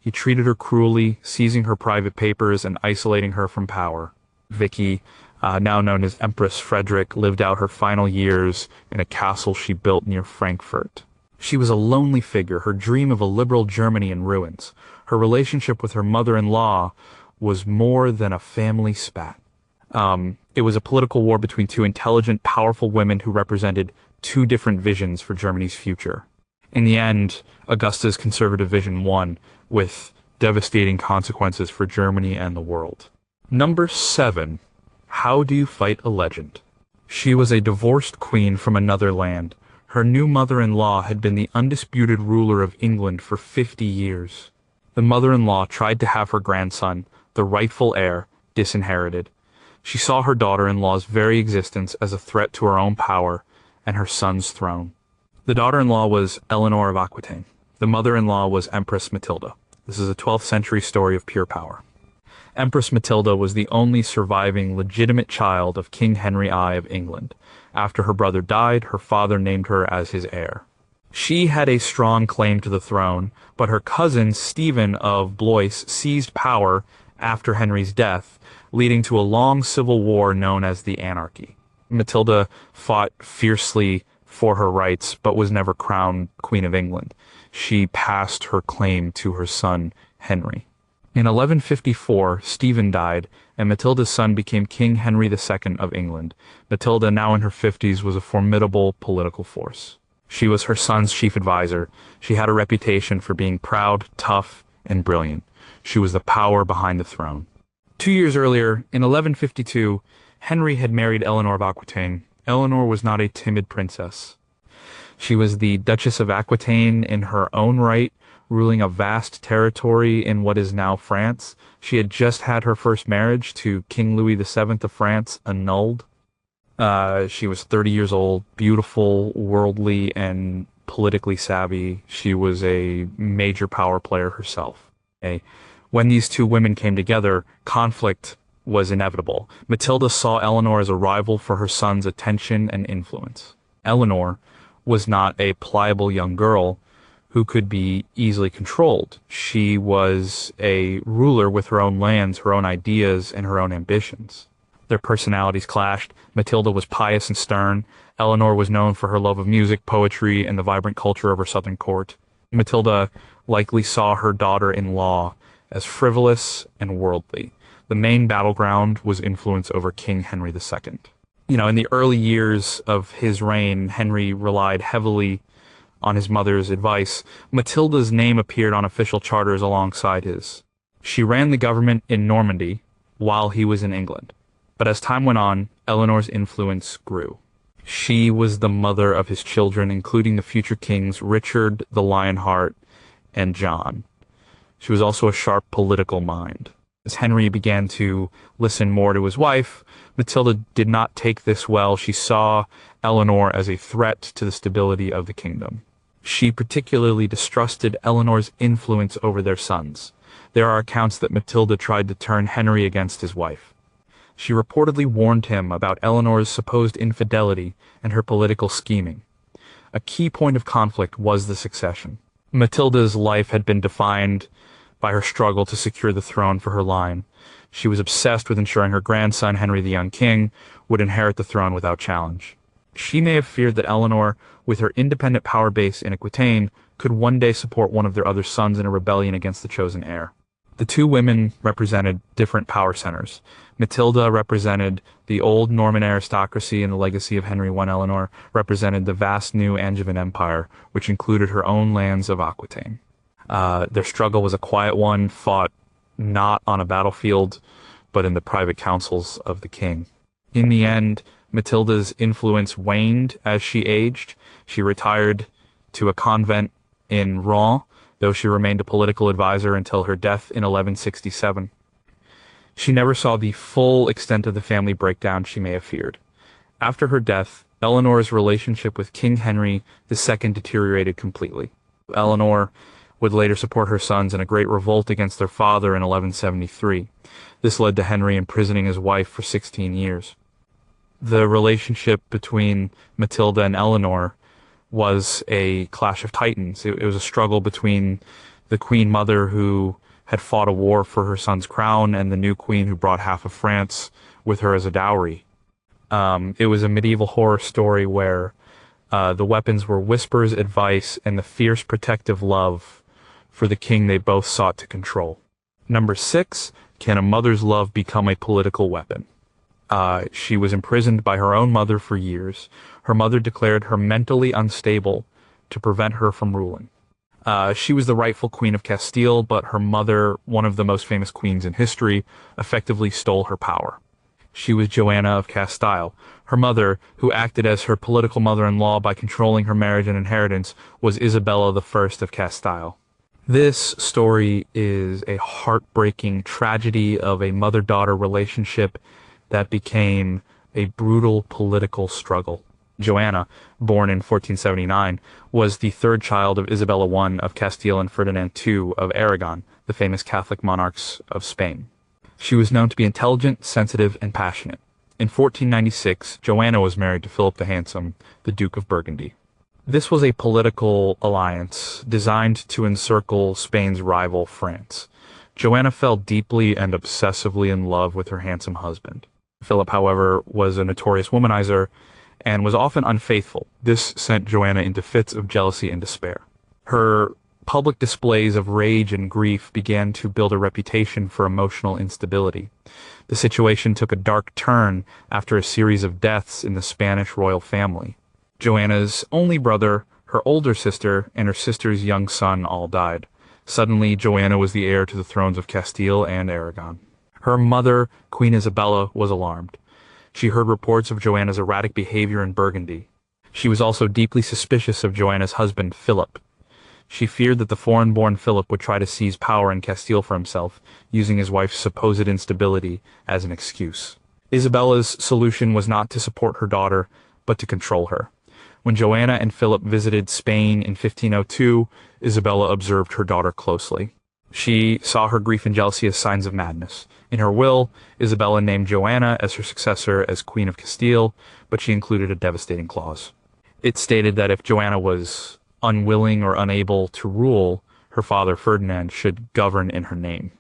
He treated her cruelly, seizing her private papers and isolating her from power. Vicky, now known as Empress Frederick, lived out her final years in a castle she built near Frankfurt. She was a lonely figure, her dream of a liberal Germany in ruins. Her relationship with her mother-in-law was more than a family spat. It was a political war between two intelligent, powerful women who represented two different visions for Germany's future. In the end, Augusta's conservative vision won, with devastating consequences for Germany and the world. Number 7. How do you fight a legend? She was a divorced queen from another land. Her new mother-in-law had been the undisputed ruler of England for 50 years. The mother-in-law tried to have her grandson, the rightful heir, disinherited. She saw her daughter-in-law's very existence as a threat to her own power and her son's throne. The daughter-in-law was Eleanor of Aquitaine. The mother-in-law was Empress Matilda. This is a 12th century story of pure power. Empress Matilda was the only surviving legitimate child of King Henry I of England. After her brother died, her father named her as his heir. She had a strong claim to the throne, but her cousin Stephen of Blois seized power after Henry's death, leading to a long civil war known as the Anarchy. Matilda fought fiercely for her rights, but was never crowned Queen of England. She passed her claim to her son, Henry. In 1154, Stephen died, and Matilda's son became King Henry II of England. Matilda, now in her 50s, was a formidable political force. She was her son's chief advisor. She had a reputation for being proud, tough, and brilliant. She was the power behind the throne. 2 years earlier, in 1152, Henry had married Eleanor of Aquitaine. Eleanor was not a timid princess. She was the Duchess of Aquitaine in her own right, ruling a vast territory in what is now France. She had just had her first marriage to King Louis VII of France annulled. She was 30 years old, beautiful, worldly, and politically savvy. She was a major power player herself. When these two women came together, conflict was inevitable. Matilda saw Eleanor as a rival for her son's attention and influence. Eleanor was not a pliable young girl who could be easily controlled. She was a ruler with her own lands, her own ideas, and her own ambitions. Their personalities clashed. Matilda was pious and stern. Eleanor was known for her love of music, poetry, and the vibrant culture of her southern court. Matilda likely saw her daughter-in-law as frivolous and worldly. The main battleground was influence over King Henry II. In the early years of his reign, Henry relied heavily on his mother's advice. Matilda's name appeared on official charters alongside his. She ran the government in Normandy while he was in England. But as time went on, Eleanor's influence grew. She was the mother of his children, including the future kings Richard the Lionheart and John. She was also a sharp political mind. As Henry began to listen more to his wife, Matilda did not take this well. She saw Eleanor as a threat to the stability of the kingdom. She particularly distrusted Eleanor's influence over their sons. There are accounts that Matilda tried to turn Henry against his wife. She reportedly warned him about Eleanor's supposed infidelity and her political scheming. A key point of conflict was the succession. Matilda's life had been defined by her struggle to secure the throne for her line. She was obsessed with ensuring her grandson, Henry the Young King, would inherit the throne without challenge. She may have feared that Eleanor, with her independent power base in Aquitaine, could one day support one of their other sons in a rebellion against the chosen heir. The two women represented different power centers. Matilda represented the old Norman aristocracy, and the legacy of Henry I. Eleanor represented the vast new Angevin Empire, which included her own lands of Aquitaine. Their struggle was a quiet one, fought not on a battlefield, but in the private councils of the king. In the end, Matilda's influence waned as she aged. She retired to a convent in Rouen, though she remained a political advisor until her death in 1167. She never saw the full extent of the family breakdown she may have feared. After her death, Eleanor's relationship with King Henry II deteriorated completely. Eleanor would later support her sons in a great revolt against their father in 1173. This led to Henry imprisoning his wife for 16 years. The relationship between Matilda and Eleanor was a clash of titans. It was a struggle between the queen mother who had fought a war for her son's crown, and the new queen who brought half of France with her as a dowry. It was a medieval horror story where the weapons were whispers, advice, and the fierce protective love for the king they both sought to control. Number 6, can a mother's love become a political weapon? She was imprisoned by her own mother for years. Her mother declared her mentally unstable to prevent her from ruling. She was the rightful queen of Castile, but her mother, one of the most famous queens in history, effectively stole her power. She was Joanna of Castile. Her mother, who acted as her political mother-in-law by controlling her marriage and inheritance, was Isabella I of Castile. This story is a heartbreaking tragedy of a mother-daughter relationship that became a brutal political struggle. Joanna, born in 1479, was the third child of Isabella I of Castile and Ferdinand II of Aragon, the famous Catholic monarchs of Spain. She was known to be intelligent, sensitive, and passionate. In 1496, Joanna was married to Philip the Handsome, the Duke of Burgundy. This was a political alliance designed to encircle Spain's rival, France. Joanna fell deeply and obsessively in love with her handsome husband. Philip, however, was a notorious womanizer and was often unfaithful. This sent Joanna into fits of jealousy and despair. Her public displays of rage and grief began to build a reputation for emotional instability. The situation took a dark turn after a series of deaths in the Spanish royal family. Joanna's only brother, her older sister, and her sister's young son all died. Suddenly, Joanna was the heir to the thrones of Castile and Aragon. Her mother, Queen Isabella, was alarmed. She heard reports of Joanna's erratic behavior in Burgundy. She was also deeply suspicious of Joanna's husband, Philip. She feared that the foreign-born Philip would try to seize power in Castile for himself, using his wife's supposed instability as an excuse. Isabella's solution was not to support her daughter, but to control her. When Joanna and Philip visited Spain in 1502, Isabella observed her daughter closely. She saw her grief and jealousy as signs of madness. In her will, Isabella named Joanna as her successor as Queen of Castile, but she included a devastating clause. It stated that if Joanna was unwilling or unable to rule, her father Ferdinand should govern in her name.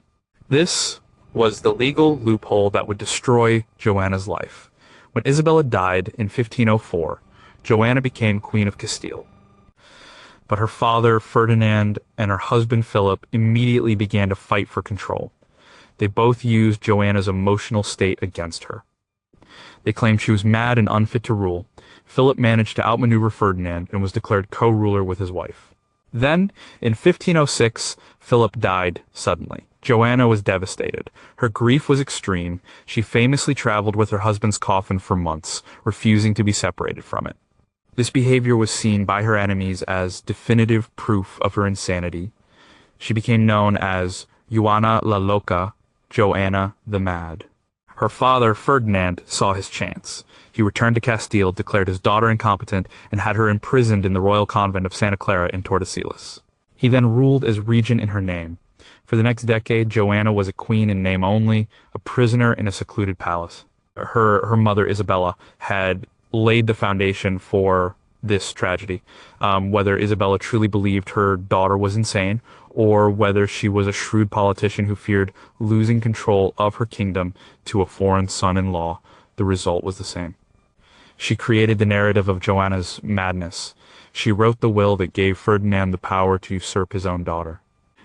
This was the legal loophole that would destroy Joanna's life. When Isabella died in 1504, Joanna became Queen of Castile. But her father, Ferdinand, and her husband, Philip, immediately began to fight for control. They both used Joanna's emotional state against her. They claimed she was mad and unfit to rule. Philip managed to outmaneuver Ferdinand and was declared co-ruler with his wife. Then, in 1506, Philip died suddenly. Joanna was devastated. Her grief was extreme. She famously traveled with her husband's coffin for months, refusing to be separated from it. This behavior was seen by her enemies as definitive proof of her insanity. She became known as Joanna la Loca, Joanna the Mad. Her father, Ferdinand, saw his chance. He returned to Castile, declared his daughter incompetent, and had her imprisoned in the royal convent of Santa Clara in Tordesillas. He then ruled as regent in her name. For the next decade, Joanna was a queen in name only, a prisoner in a secluded palace. Her mother, Isabella, had laid the foundation for this tragedy. Whether Isabella truly believed her daughter was insane, or whether she was a shrewd politician who feared losing control of her kingdom to a foreign son-in-law, the result was the same. She created the narrative of Joanna's madness. She wrote the will that gave Ferdinand the power to usurp his own daughter.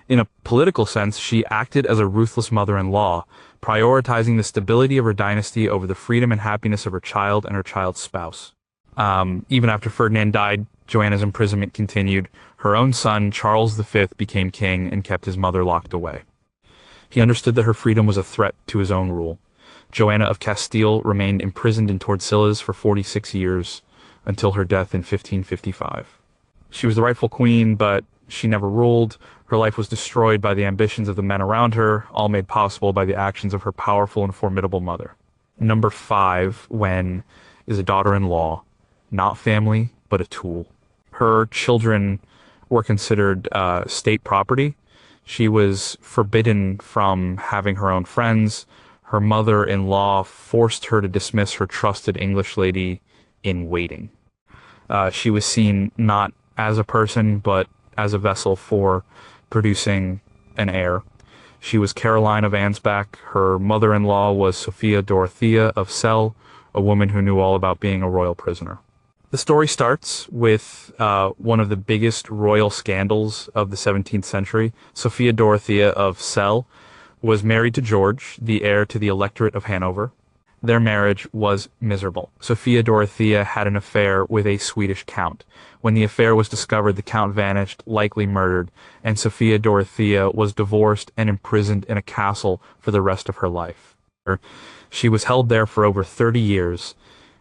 In a political sense, she acted as a ruthless mother-in-law, prioritizing the stability of her dynasty over the freedom and happiness of her child and her child's spouse. Even after Ferdinand died, Joanna's imprisonment continued. Her own son, Charles V, became king and kept his mother locked away. He understood that her freedom was a threat to his own rule. Joanna of Castile remained imprisoned in Tordesillas for 46 years until her death in 1555. She was the rightful queen, but she never ruled. Her life was destroyed by the ambitions of the men around her, all made possible by the actions of her powerful and formidable mother. Number 5, when is a daughter-in-law, not family, but a tool. Her children were considered state property. She was forbidden from having her own friends. Her mother-in-law forced her to dismiss her trusted English lady in waiting. She was seen not as a person, but as a vessel for producing an heir. She was Caroline of Ansbach. Her mother-in-law was Sophia Dorothea of Celle, a woman who knew all about being a royal prisoner. The story starts with one of the biggest royal scandals of the 17th century. Sophia Dorothea of Celle was married to George, the heir to the Electorate of Hanover. Their marriage was miserable. Sophia Dorothea had an affair with a Swedish count. When the affair was discovered, the count vanished, likely murdered, and Sophia Dorothea was divorced and imprisoned in a castle for the rest of her life. She was held there for over 30 years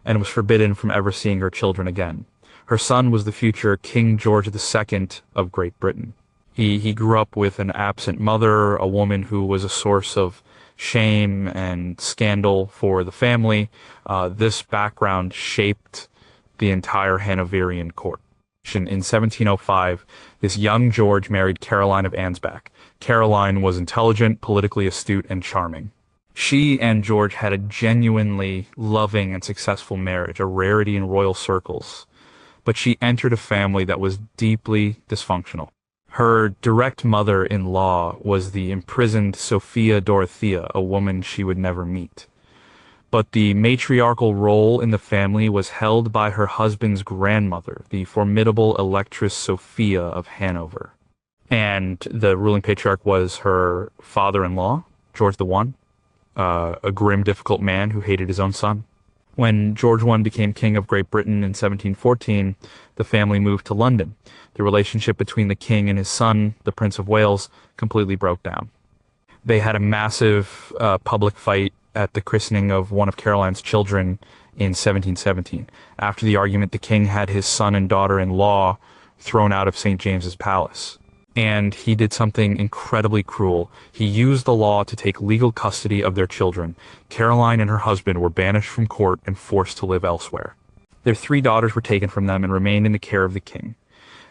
and was forbidden from ever seeing her children again. Her son was the future King George II of Great Britain. He grew up with an absent mother, a woman who was a source of shame and scandal for the family. This background shaped the entire Hanoverian court. In 1705, this young George married Caroline of Ansbach. Caroline was intelligent, politically astute, and charming. She and George had a genuinely loving and successful marriage, a rarity in royal circles. But she entered a family that was deeply dysfunctional. Her direct mother-in-law was the imprisoned Sophia Dorothea, a woman she would never meet. But the matriarchal role in the family was held by her husband's grandmother, the formidable Electress Sophia of Hanover. And the ruling patriarch was her father-in-law, George I, a grim, difficult man who hated his own son. When George I became King of Great Britain in 1714, the family moved to London. The relationship between the king and his son, the Prince of Wales, completely broke down. They had a massive public fight at the christening of one of Caroline's children in 1717. After the argument, the king had his son and daughter-in-law thrown out of St. James's Palace. And he did something incredibly cruel. He used the law to take legal custody of their children. Caroline and her husband were banished from court and forced to live elsewhere. Their 3 daughters were taken from them and remained in the care of the king.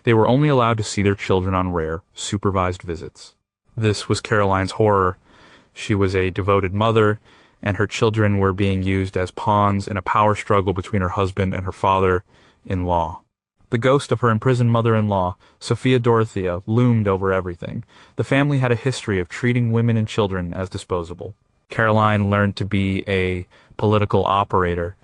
They were only allowed to see their children on rare, supervised visits. This was Caroline's horror. She was a devoted mother, and her children were being used as pawns in a power struggle between her husband and her father-in-law. The ghost of her imprisoned mother-in-law, Sophia Dorothea, loomed over everything. The family had a history of treating women and children as disposable. Caroline learned to be a political operator.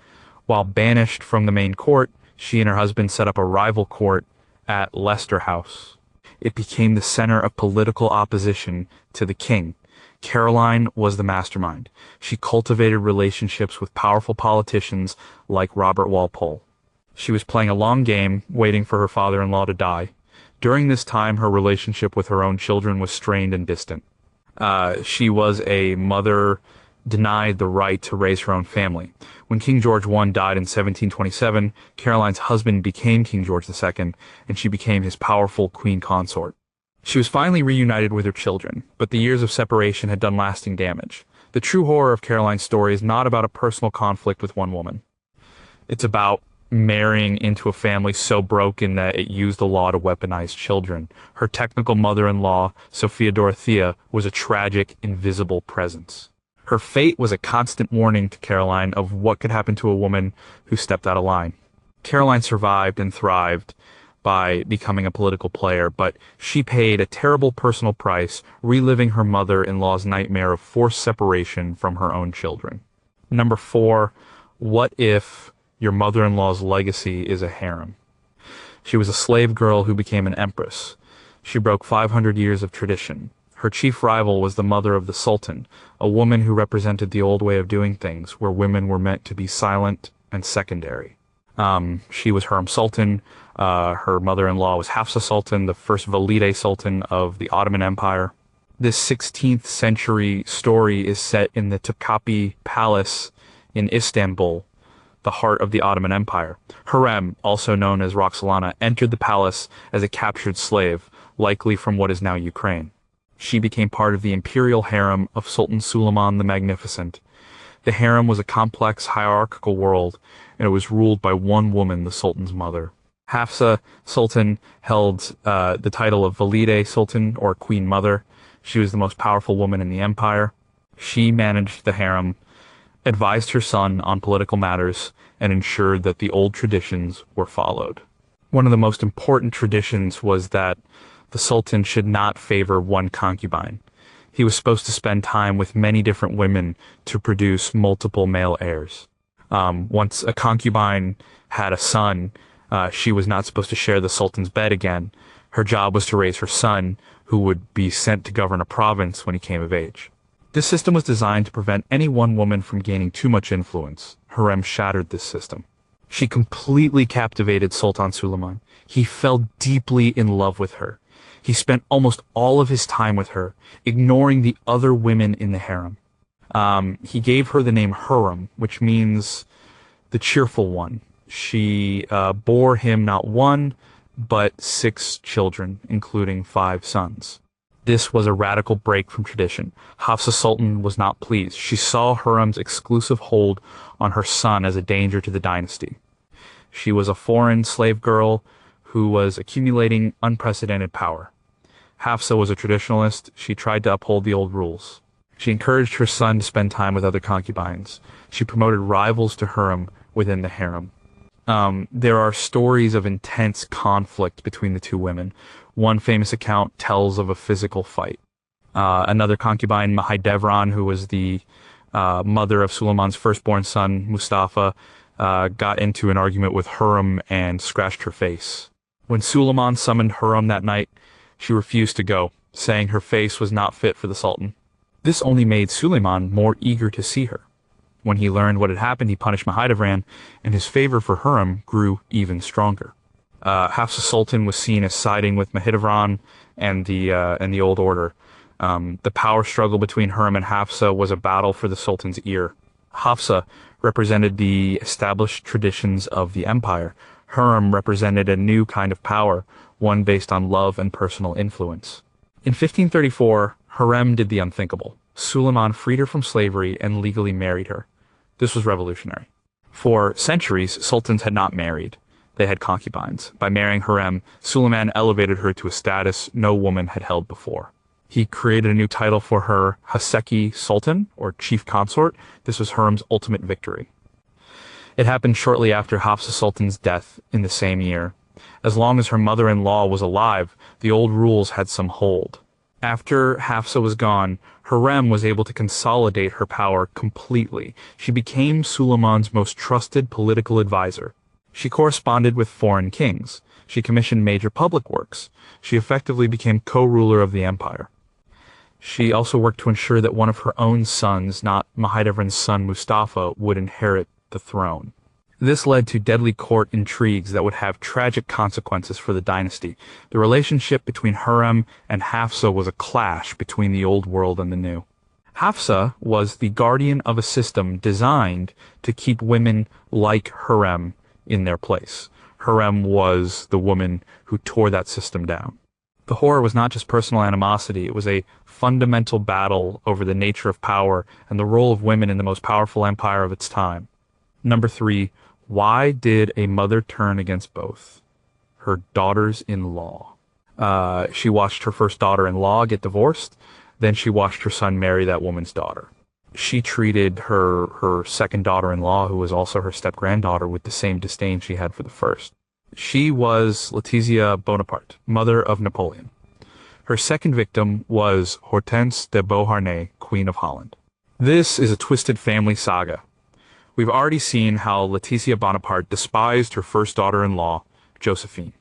While banished from the main court, she and her husband set up a rival court at Leicester House. It became the center of political opposition to the king. Caroline was the mastermind. She cultivated relationships with powerful politicians like Robert Walpole. She was playing a long game, waiting for her father-in-law to die. During this time, her relationship with her own children was strained and distant. She was a mother denied the right to raise her own family. When King George I died in 1727, Caroline's husband became King George II, and she became his powerful queen consort. She was finally reunited with her children, but the years of separation had done lasting damage. The true horror of Caroline's story is not about a personal conflict with one woman. It's about marrying into a family so broken that it used the law to weaponize children. Her technical mother-in-law, Sophia Dorothea, was a tragic, invisible presence. Her fate was a constant warning to Caroline of what could happen to a woman who stepped out of line. Caroline survived and thrived by becoming a political player, but she paid a terrible personal price, reliving her mother-in-law's nightmare of forced separation from her own children. Number 4, what if your mother-in-law's legacy is a harem? She was a slave girl who became an empress. She broke 500 years of tradition. Her chief rival was the mother of the Sultan, a woman who represented the old way of doing things, where women were meant to be silent and secondary. She was Hurrem Sultan. Her mother-in-law was Hafsa Sultan, the first Valide Sultan of the Ottoman Empire. This 16th century story is set in the Topkapi Palace in Istanbul, the heart of the Ottoman Empire. Hurrem, also known as Roxolana, entered the palace as a captured slave, likely from what is now Ukraine. She became part of the imperial harem of Sultan Suleiman the Magnificent. The harem was a complex hierarchical world, and it was ruled by one woman, the Sultan's mother. Hafsa Sultan held the title of Valide Sultan, or Queen Mother. She was the most powerful woman in the empire. She managed the harem, advised her son on political matters, and ensured that the old traditions were followed. One of the most important traditions was that The Sultan should not favor one concubine. He was supposed to spend time with many different women to produce multiple male heirs. Once a concubine had a son, she was not supposed to share the Sultan's bed again. Her job was to raise her son, who would be sent to govern a province when he came of age. This system was designed to prevent any one woman from gaining too much influence. Hürrem shattered this system. She completely captivated Sultan Suleiman. He fell deeply in love with her. He spent almost all of his time with her, ignoring the other women in the harem. He gave her the name Hürrem, which means the cheerful one. She bore him not one, but 6 children, including 5 sons. This was a radical break from tradition. Hafsa Sultan was not pleased. She saw Hürrem's exclusive hold on her son as a danger to the dynasty. She was a foreign slave girl who was accumulating unprecedented power. Hafsa was a traditionalist. She tried to uphold the old rules. She encouraged her son to spend time with other concubines. She promoted rivals to Hürrem within the harem. There are stories of intense conflict between the two women. One famous account tells of a physical fight. Another concubine, Mahidevran, who was the mother of Suleiman's firstborn son, Mustafa, got into an argument with Hürrem and scratched her face. When Suleiman summoned Hürrem that night, she refused to go, saying her face was not fit for the Sultan. This only made Suleiman more eager to see her. When he learned what had happened, he punished Mahidevran, and his favor for Hürrem grew even stronger. Hafsa Sultan was seen as siding with Mahidevran and the old order. The power struggle between Hürrem and Hafsa was a battle for the Sultan's ear. Hafsa represented the established traditions of the empire. Hürrem represented a new kind of power, one based on love and personal influence. In 1534, Hürrem did the unthinkable. Suleiman freed her from slavery and legally married her. This was revolutionary. For centuries, sultans had not married. They had concubines. By marrying Hürrem, Suleiman elevated her to a status no woman had held before. He created a new title for her, Haseki Sultan, or Chief Consort. This was Hürrem's ultimate victory. It happened shortly after Hafsa Sultan's death in the same year. As long as her mother-in-law was alive, the old rules had some hold. After Hafsa was gone, Hürrem was able to consolidate her power completely. She became Suleiman's most trusted political advisor. She corresponded with foreign kings. She commissioned major public works. She effectively became co-ruler of the empire. She also worked to ensure that one of her own sons, not Mahidevran's son Mustafa, would inherit the throne. This led to deadly court intrigues that would have tragic consequences for the dynasty. The relationship between Hürrem and Hafsa was a clash between the old world and the new. Hafsa was the guardian of a system designed to keep women like Hürrem in their place. Hürrem was the woman who tore that system down. The horror was not just personal animosity, it was a fundamental battle over the nature of power and the role of women in the most powerful empire of its time. Number 3, why did a mother turn against both? Her daughters-in-law. She watched her first daughter-in-law get divorced, then she watched her son marry that woman's daughter. She treated her second daughter-in-law, who was also her step-granddaughter, with the same disdain she had for the first. She was Letizia Bonaparte, mother of Napoleon. Her second victim was Hortense de Beauharnais, Queen of Holland. This is a twisted family saga. We've already seen how Letizia Bonaparte despised her first daughter-in-law, Josephine.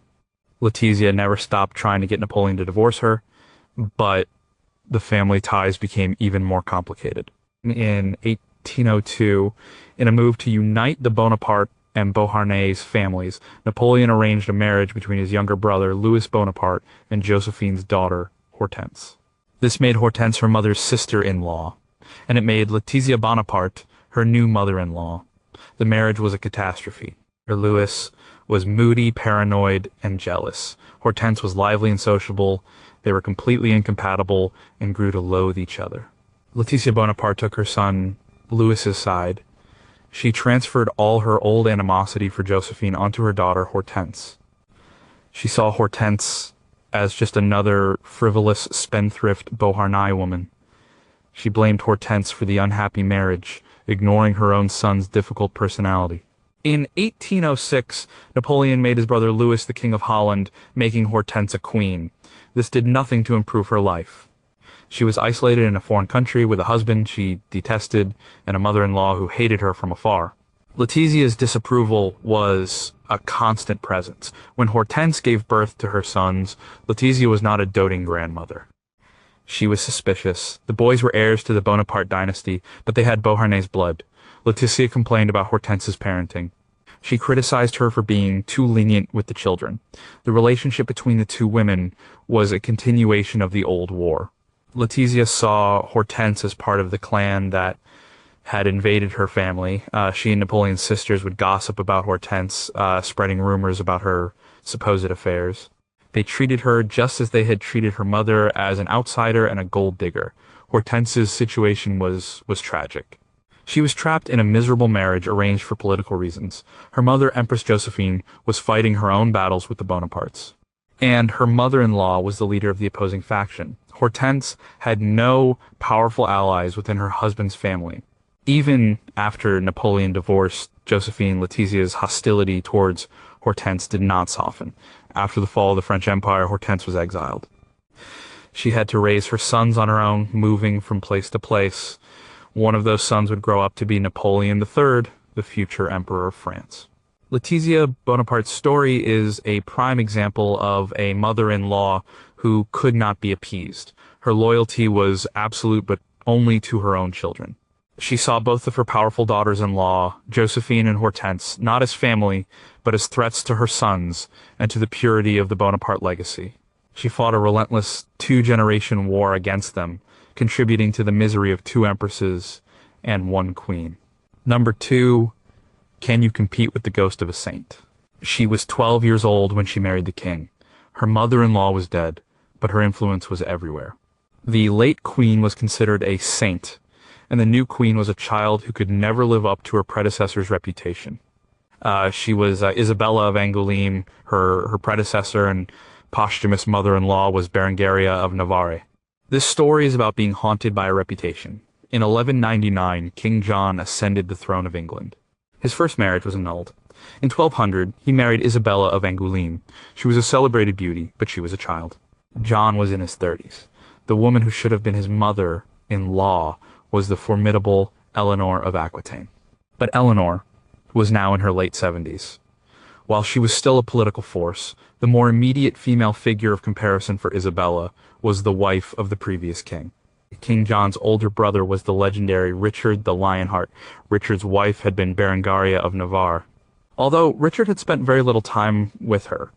Letizia never stopped trying to get Napoleon to divorce her, but the family ties became even more complicated. In 1802, in a move to unite the Bonaparte and Beauharnais families, Napoleon arranged a marriage between his younger brother, Louis Bonaparte, and Josephine's daughter, Hortense. This made Hortense her mother's sister-in-law, and it made Letizia Bonaparte her new mother-in-law. The marriage was a catastrophe. Louis was moody, paranoid, and jealous. Hortense was lively and sociable. They were completely incompatible and grew to loathe each other. Letizia Bonaparte took her son Louis's side. She transferred all her old animosity for Josephine onto her daughter Hortense. She saw Hortense as just another frivolous, spendthrift Beauharnais woman. She blamed Hortense for the unhappy marriage, ignoring her own son's difficult personality. In 1806, Napoleon made his brother Louis the King of Holland, making Hortense a queen. This did nothing to improve her life. She was isolated in a foreign country with a husband she detested and a mother-in-law who hated her from afar. Letizia's disapproval was a constant presence. When Hortense gave birth to her sons, Letizia was not a doting grandmother. She was suspicious. The boys were heirs to the Bonaparte dynasty, but they had Beauharnais blood. Letizia complained about Hortense's parenting. She criticized her for being too lenient with the children. The relationship between the two women was a continuation of the old war. Letizia saw Hortense as part of the clan that had invaded her family. She and Napoleon's sisters would gossip about Hortense, spreading rumors about her supposed affairs. They treated her just as they had treated her mother, as an outsider and a gold digger. Hortense's situation was tragic. She was trapped in a miserable marriage arranged for political reasons. Her mother, Empress Josephine, was fighting her own battles with the Bonapartes. And her mother-in-law was the leader of the opposing faction. Hortense had no powerful allies within her husband's family. Even after Napoleon divorced Josephine, Letizia's hostility towards Hortense did not soften. After the fall of the French Empire, Hortense was exiled. She had to raise her sons on her own, moving from place to place. One of those sons would grow up to be Napoleon III, the future Emperor of France. Letizia Bonaparte's story is a prime example of a mother-in-law who could not be appeased. Her loyalty was absolute, but only to her own children. She saw both of her powerful daughters-in-law, Josephine and Hortense, not as family, but as threats to her sons and to the purity of the Bonaparte legacy. She fought a relentless two-generation war against them, contributing to the misery of two empresses and one queen. Number 2, can you compete with the ghost of a saint? She was 12 years old when she married the king. Her mother-in-law was dead, but her influence was everywhere. The late queen was considered a saint, and the new queen was a child who could never live up to her predecessor's reputation. She was Isabella of Angoulême. Her predecessor and posthumous mother-in-law was Berengaria of Navarre. This story is about being haunted by a reputation. In 1199, King John ascended the throne of England. His first marriage was annulled. In 1200, he married Isabella of Angoulême. She was a celebrated beauty, but she was a child. John was in his 30s. The woman who should have been his mother-in-law was the formidable Eleanor of Aquitaine. But Eleanor was now in her late 70s. While she was still a political force, the more immediate female figure of comparison for Isabella was the wife of the previous king. King John's older brother was the legendary Richard the Lionheart. Richard's wife had been Berengaria of Navarre. Although Richard had spent very little time with her,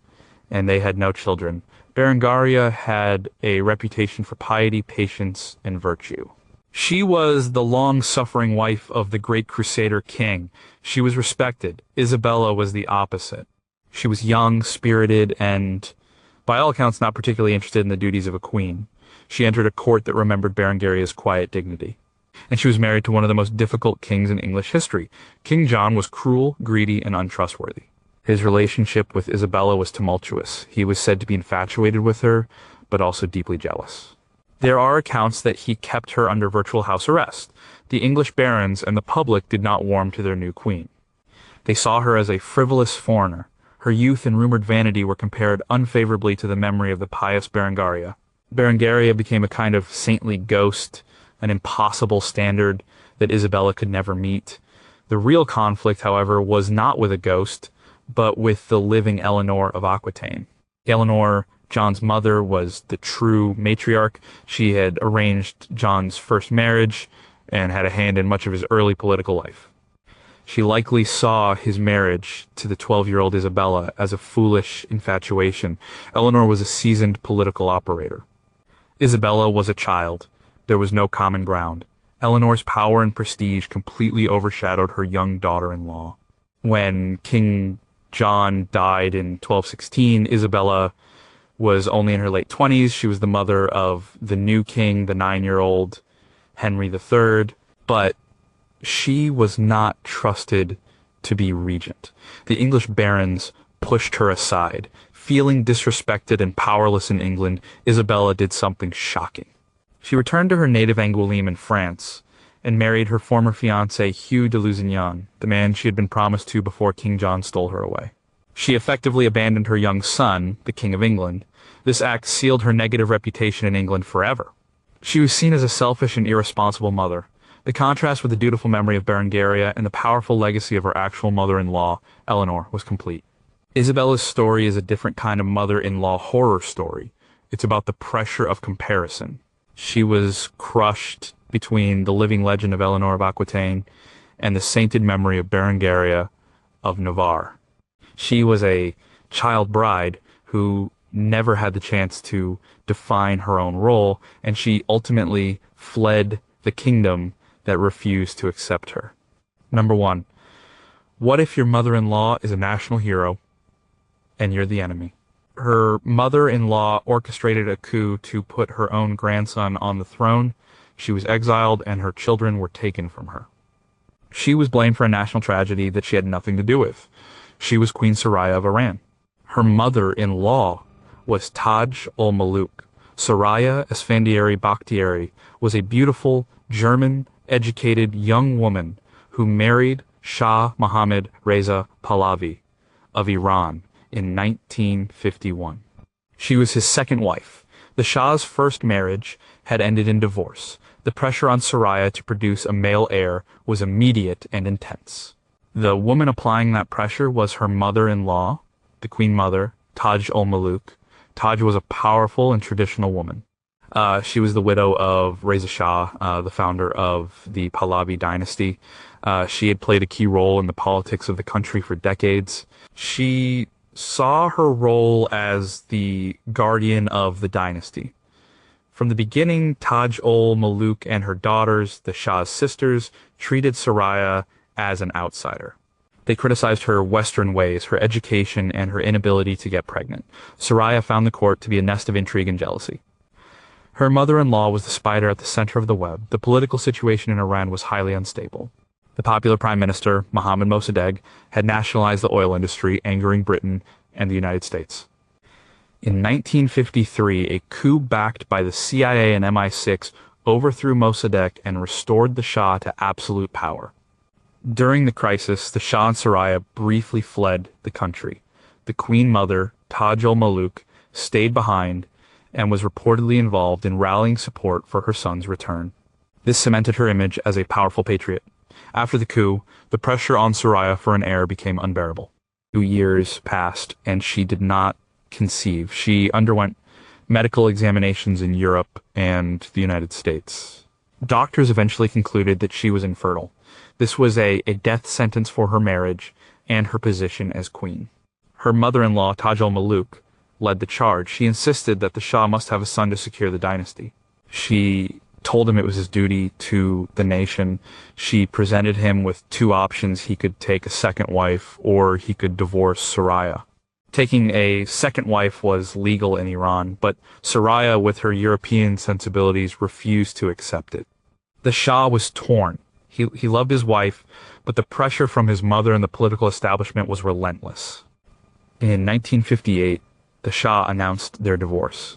and they had no children, Berengaria had a reputation for piety, patience, and virtue. She was the long-suffering wife of the great Crusader king. She was respected. Isabella was the opposite. She was young, spirited, and, by all accounts, not particularly interested in the duties of a queen. She entered a court that remembered Berengaria's quiet dignity. And she was married to one of the most difficult kings in English history. King John was cruel, greedy, and untrustworthy. His relationship with Isabella was tumultuous. He was said to be infatuated with her, but also deeply jealous. There are accounts that he kept her under virtual house arrest. The English barons and the public did not warm to their new queen. They saw her as a frivolous foreigner. Her youth and rumored vanity were compared unfavorably to the memory of the pious Berengaria. Berengaria became a kind of saintly ghost, an impossible standard that Isabella could never meet. The real conflict, however, was not with a ghost, but with the living Eleanor of Aquitaine. Eleanor, John's mother, was the true matriarch. She had arranged John's first marriage and had a hand in much of his early political life. She likely saw his marriage to the 12-year-old Isabella as a foolish infatuation. Eleanor was a seasoned political operator. Isabella was a child. There was no common ground. Eleanor's power and prestige completely overshadowed her young daughter-in-law. When King John died in 1216, Isabella was only in her late 20s. She was the mother of the new king, the 9-year-old Henry III, but she was not trusted to be regent. The English barons pushed her aside. Feeling disrespected and powerless in England, Isabella did something shocking. She returned to her native Angoulême in France and married her former fiancé Hugh de Lusignan, the man she had been promised to before King John stole her away. She effectively abandoned her young son, the King of England. This act sealed her negative reputation in England forever. She was seen as a selfish and irresponsible mother. The contrast with the dutiful memory of Berengaria and the powerful legacy of her actual mother-in-law, Eleanor, was complete. Isabella's story is a different kind of mother-in-law horror story. It's about the pressure of comparison. She was crushed between the living legend of Eleanor of Aquitaine and the sainted memory of Berengaria of Navarre. She was a child bride who never had the chance to define her own role, and she ultimately fled the kingdom that refused to accept her. Number 1. What if your mother-in-law is a national hero and you're the enemy? Her mother-in-law orchestrated a coup to put her own grandson on the throne. She was exiled and her children were taken from her. She was blamed for a national tragedy that she had nothing to do with. She was Queen Soraya of Iran. Her mother-in-law was Taj ol-Muluk. Soraya Esfandiari Bakhtiari was a beautiful, German-educated young woman who married Shah Mohammad Reza Pahlavi of Iran in 1951. She was his second wife. The Shah's first marriage had ended in divorce. The pressure on Soraya to produce a male heir was immediate and intense. The woman applying that pressure was her mother-in-law, the Queen Mother, Taj ol-Muluk. Taj was a powerful and traditional woman. She was the widow of Reza Shah, the founder of the Pahlavi dynasty. She had played a key role in the politics of the country for decades. She saw her role as the guardian of the dynasty. From the beginning, Taj ol-Muluk and her daughters, the Shah's sisters, treated Soraya as an outsider. They criticized her Western ways, her education, and her inability to get pregnant. Soraya found the court to be a nest of intrigue and jealousy. Her mother-in-law was the spider at the center of the web. The political situation in Iran was highly unstable. The popular prime minister, Mohammad Mossadegh, had nationalized the oil industry, angering Britain and the United States. In 1953, a coup backed by the CIA and MI6 overthrew Mossadegh and restored the Shah to absolute power. During the crisis, the Shah and Soraya briefly fled the country. The Queen Mother, Taj ol-Muluk, stayed behind and was reportedly involved in rallying support for her son's return. This cemented her image as a powerful patriot. After the coup, the pressure on Soraya for an heir became unbearable. 2 years passed and she did not conceive. She underwent medical examinations in Europe and the United States. Doctors eventually concluded that she was infertile. This was a death sentence for her marriage and her position as queen. Her mother-in-law, Taj ol-Muluk, led the charge. She insisted that the Shah must have a son to secure the dynasty. She told him it was his duty to the nation. She presented him with 2 options. He could take a second wife or he could divorce Soraya. Taking a second wife was legal in Iran, but Soraya, with her European sensibilities, refused to accept it. The Shah was torn. He loved his wife, but the pressure from his mother and the political establishment was relentless. In 1958, the Shah announced their divorce.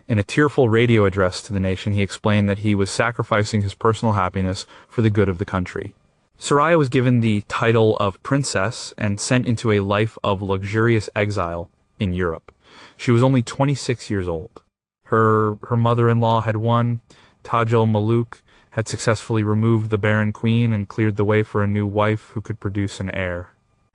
In a tearful radio address to the nation, he explained that he was sacrificing his personal happiness for the good of the country. Soraya was given the title of princess and sent into a life of luxurious exile in Europe. She was only 26 years old. Her mother-in-law had won. Taj ol-Muluk had successfully removed the barren queen and cleared the way for a new wife who could produce an heir.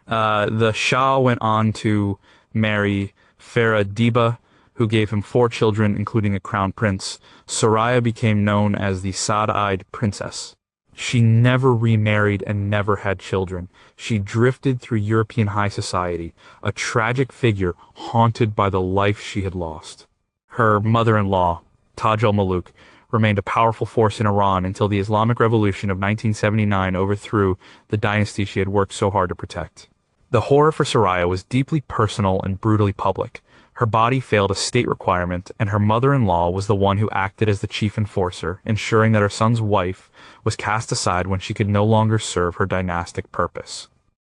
The Shah went on to marry Feodorovna, who gave him 4 children, including a crown prince. Soraya became known as the sad-eyed princess. She never remarried and never had children. She drifted through European high society, a tragic figure haunted by the life she had lost. Her mother-in-law, Taj ol-Muluk, remained a powerful force in Iran until the Islamic Revolution of 1979 overthrew the dynasty she had worked so hard to protect. The horror for Soraya was deeply personal and brutally public. Her body failed a state requirement, and her mother-in-law was the one who acted as the chief enforcer, ensuring that her son's wife was cast aside when she could no longer serve her dynastic purpose.